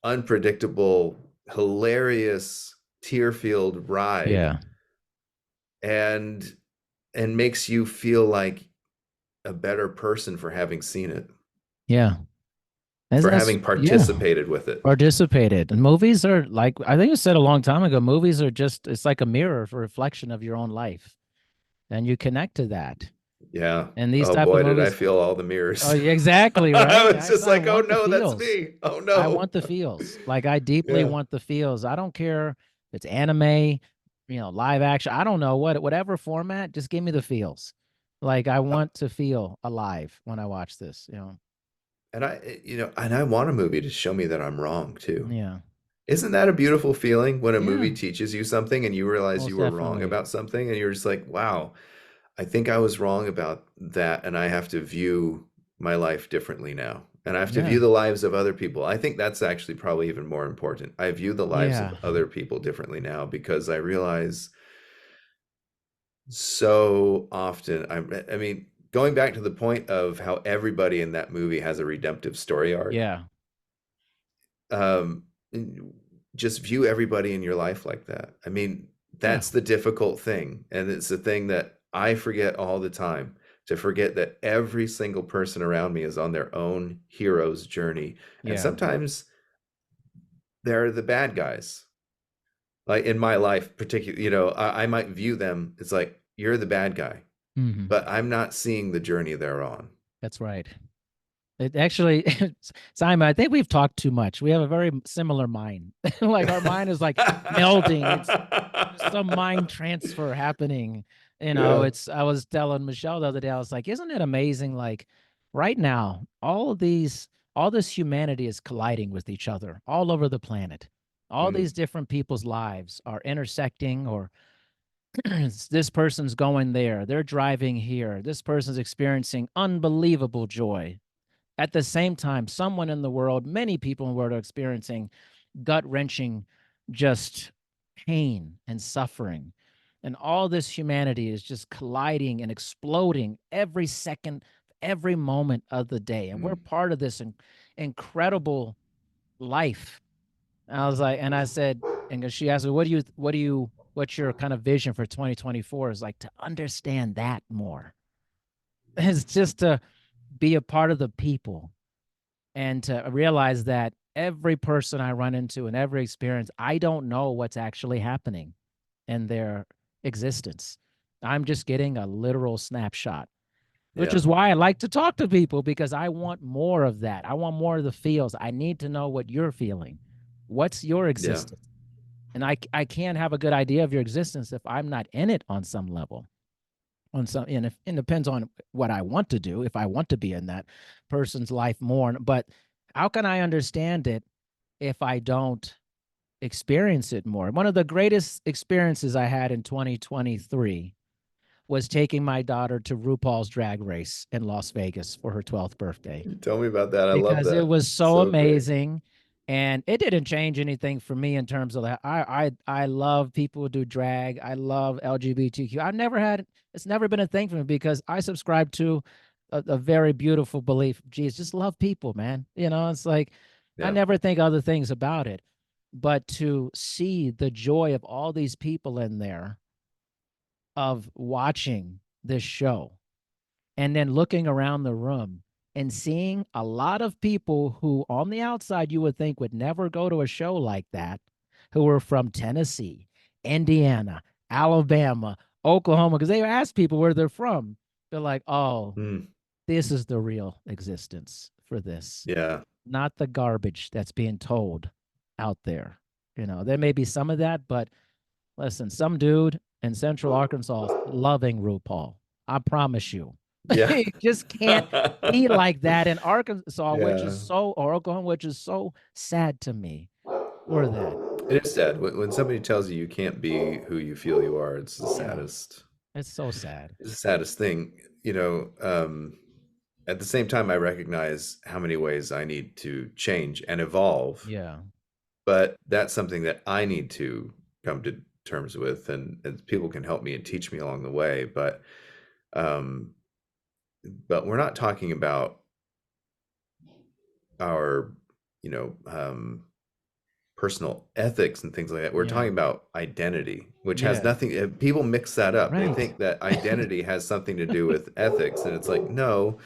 unpredictable, hilarious, tear-filled ride. Yeah. And makes you feel like a better person for having seen it. Yeah. For having participated with it. Participated. And movies are like, I think I said a long time ago, movies are just, it's like a mirror for reflection of your own life. And you connect to that. Yeah. And these type of movies, did I feel all the mirrors. Oh, exactly. Right. I was just like, oh no, that's me. Oh no. I want the feels. Like I deeply want the feels. I don't care if it's anime, you know, live action. I don't know whatever format, just give me the feels. Like I want to feel alive when I watch this, you know. And I want a movie to show me that I'm wrong too. Yeah. Isn't that a beautiful feeling when a movie teaches you something and you realize you were definitely wrong about something and you're just like, wow, I think I was wrong about that, and I have to view my life differently now. And I have to view the lives of other people. I think that's actually probably even more important. I view the lives of other people differently now because I realize so often, I mean, going back to the point of how everybody in that movie has a redemptive story arc. Yeah. Just view everybody in your life like that. I mean, that's the difficult thing. And it's the thing that I forget all the time, to forget that every single person around me is on their own hero's journey. And sometimes they're the bad guys. Like in my life, particularly, you know, I might view them, it's like, you're the bad guy. Mm-hmm. But I'm not seeing the journey they're on. That's right. It actually, Simon, I think we've talked too much. We have a very similar mind. Like our mind is like melding. It's some mind transfer happening. You know, I was telling Michelle the other day, I was like, isn't it amazing? Like right now, all this humanity is colliding with each other all over the planet. All these different people's lives are intersecting, or this person's going there, they're driving here, this person's experiencing unbelievable joy. At the same time, someone in the world, many people in the world are experiencing gut-wrenching just pain and suffering. And all this humanity is just colliding and exploding every second, every moment of the day. And we're part of this incredible life. And I was like, and I said, and she asked me, what's your kind of vision for 2024? Is like to understand that more. It's just to be a part of the people and to realize that every person I run into and every experience, I don't know what's actually happening in their existence. I'm just getting a literal snapshot, which is why I like to talk to people, because I want more of that. I want more of the feels. I need to know what you're feeling. What's your existence? And I can't have a good idea of your existence if I'm not in it on some level. And it depends on what I want to do, if I want to be in that person's life more. But how can I understand it if I don't experience it more? One of the greatest experiences I had in 2023 was taking my daughter to RuPaul's Drag Race in Las Vegas for her 12th birthday. Tell me about that. I love that. Because it was so amazing. Great. And it didn't change anything for me in terms of that. I love people who do drag. I love LGBTQ. It's never been a thing for me because I subscribe to a very beautiful belief. Geez, just love people, man. It's like, I never think other things about it. But to see the joy of all these people in there of watching this show and then looking around the room and seeing a lot of people who on the outside you would think would never go to a show like that, who were from Tennessee, Indiana, Alabama, Oklahoma, because they asked people where they're from. They're like, oh, this is the real existence for this. Yeah. Not the garbage that's being told out there. There may be some of that, but listen, some dude in Central Arkansas loving RuPaul. I promise you. Yeah. You just can't be like that in Arkansas, or Oklahoma, which is so sad to me. Or that. It is sad. When somebody tells you can't be who you feel you are, it's the saddest. It's so sad. It's the saddest thing. At the same time, I recognize how many ways I need to change and evolve. Yeah. But that's something that I need to come to terms with, and people can help me and teach me along the way. But we're not talking about our, personal ethics and things like that. We're talking about identity, which has nothing. People mix that up. Right. They think that identity has something to do with ethics, and it's like, no.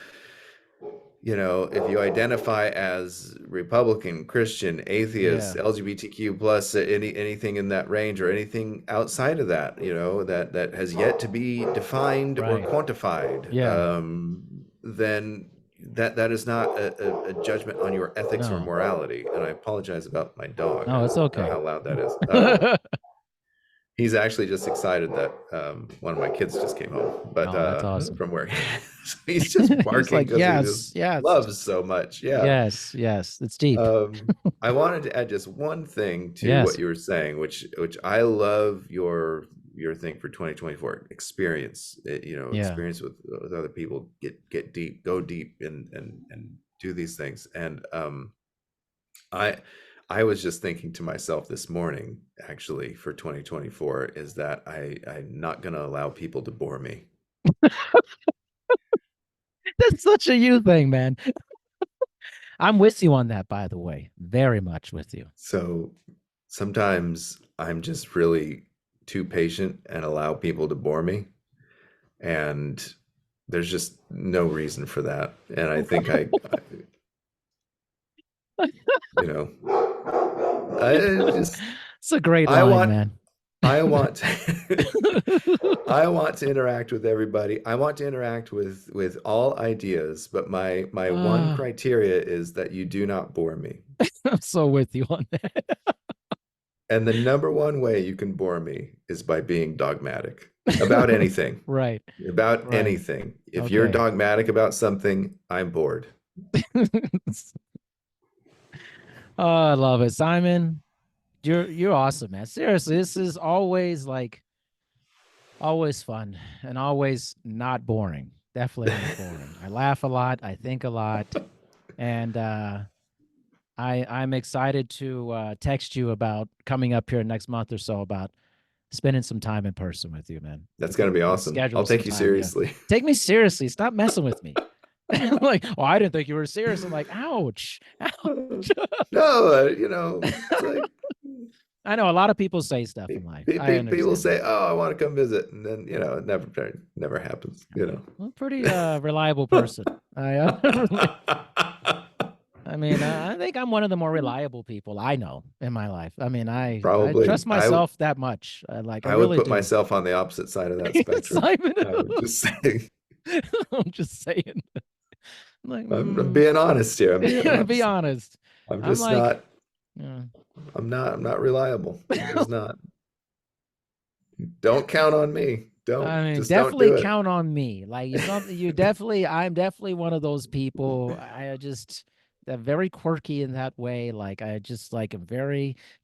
If you identify as Republican, Christian, atheist, LGBTQ plus, anything in that range or anything outside of that, that has yet to be defined or quantified, then that is not a judgment on your ethics or morality. And I apologize about my dog. No, it's okay. How loud that is. He's actually just excited that one of my kids just came home, but that's awesome. From where he's just barking because he loves so much. Yeah. Yes, it's deep. I wanted to add just one thing to what you were saying, which I love your thing for 2024 experience. Experience with other people, get deep, go deep, and do these things. And I was just thinking to myself this morning, actually, for 2024, is that I'm not going to allow people to bore me. That's such a you thing, man. I'm with you on that, by the way. Very much with you. So sometimes I'm just really too patient and allow people to bore me. And there's just no reason for that. And I think it's a great line, man. I want to interact with everybody. I want to interact with all ideas, but my one criteria is that you do not bore me. I'm so with you on that. And the number one way you can bore me is by being dogmatic about anything. Right. About anything. If you're dogmatic about something, I'm bored. Oh, I love it. Simon, you're awesome, man. Seriously, this is always fun and always not boring. Definitely not boring. I laugh a lot. I think a lot. And I'm excited to text you about coming up here next month or so about spending some time in person with you, man. That's going to be awesome. I'll take you seriously. Take me seriously. Stop messing with me. Like, I didn't think you were serious. I'm like, ouch. No, it's like, I know a lot of people say stuff in life. People say, "Oh, I want to come visit," and then it never happens. I'm a pretty reliable person. I think I'm one of the more reliable people I know in my life. I trust myself that much. I would put myself on the opposite side of that spectrum. Simon, I'm just saying. I'm just saying. I'm being honest here. Be honest. I'm just not. I'm not reliable. I'm just not. Don't count on me. Definitely count on me. Like I'm definitely one of those people. They're very quirky in that way. Like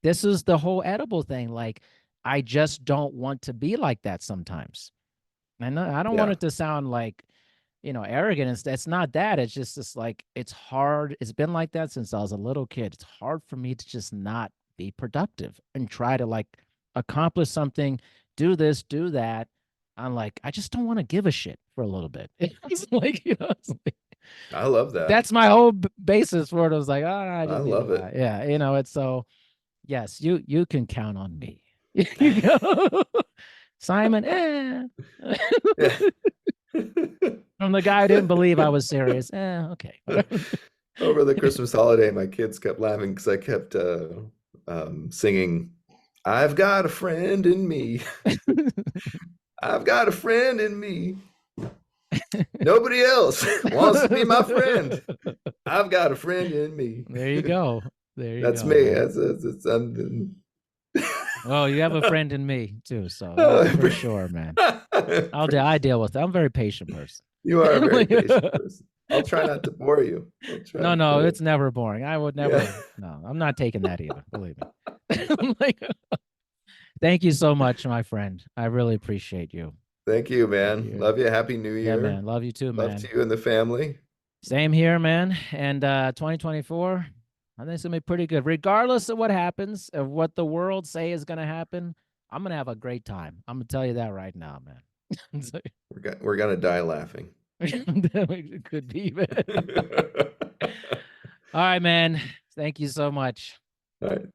this is the whole edible thing. Like, I just don't want to be like that sometimes. I know I don't want it to sound like arrogant. It's not that. It's just like, it's hard. It's been like that since I was a little kid. It's hard for me to just not be productive and try to like accomplish something, do this, do that. I'm like, I just don't want to give a shit for a little bit. It's like, it's like, I love that. That's my whole basis for it. I was like, I love it. Yeah. It's so, yes, you can count on me. Simon, From the guy who didn't believe I was serious. Okay. Over the Christmas holiday, my kids kept laughing because I kept singing, "I've got a friend in me. I've got a friend in me. Nobody else wants to be my friend. I've got a friend in me." There you go. That's me. That's well, you have a friend in me too, so for sure, man. I deal with it. I'm a very patient person. You are a very patient person. I'll try not to bore you. No, it's never boring. I would never. Yeah. No, I'm not taking that either. Believe me. Thank you so much, my friend. I really appreciate you. Thank you, man. Love you. Happy New Year. Yeah, man. Love you too, man. Love to you and the family. Same here, man. And 2024, I think it's gonna be pretty good. Regardless of what happens, of what the world say is gonna happen, I'm gonna have a great time. I'm gonna tell you that right now, man. We're gonna die laughing. It could be, man. All right, man. Thank you so much. All right.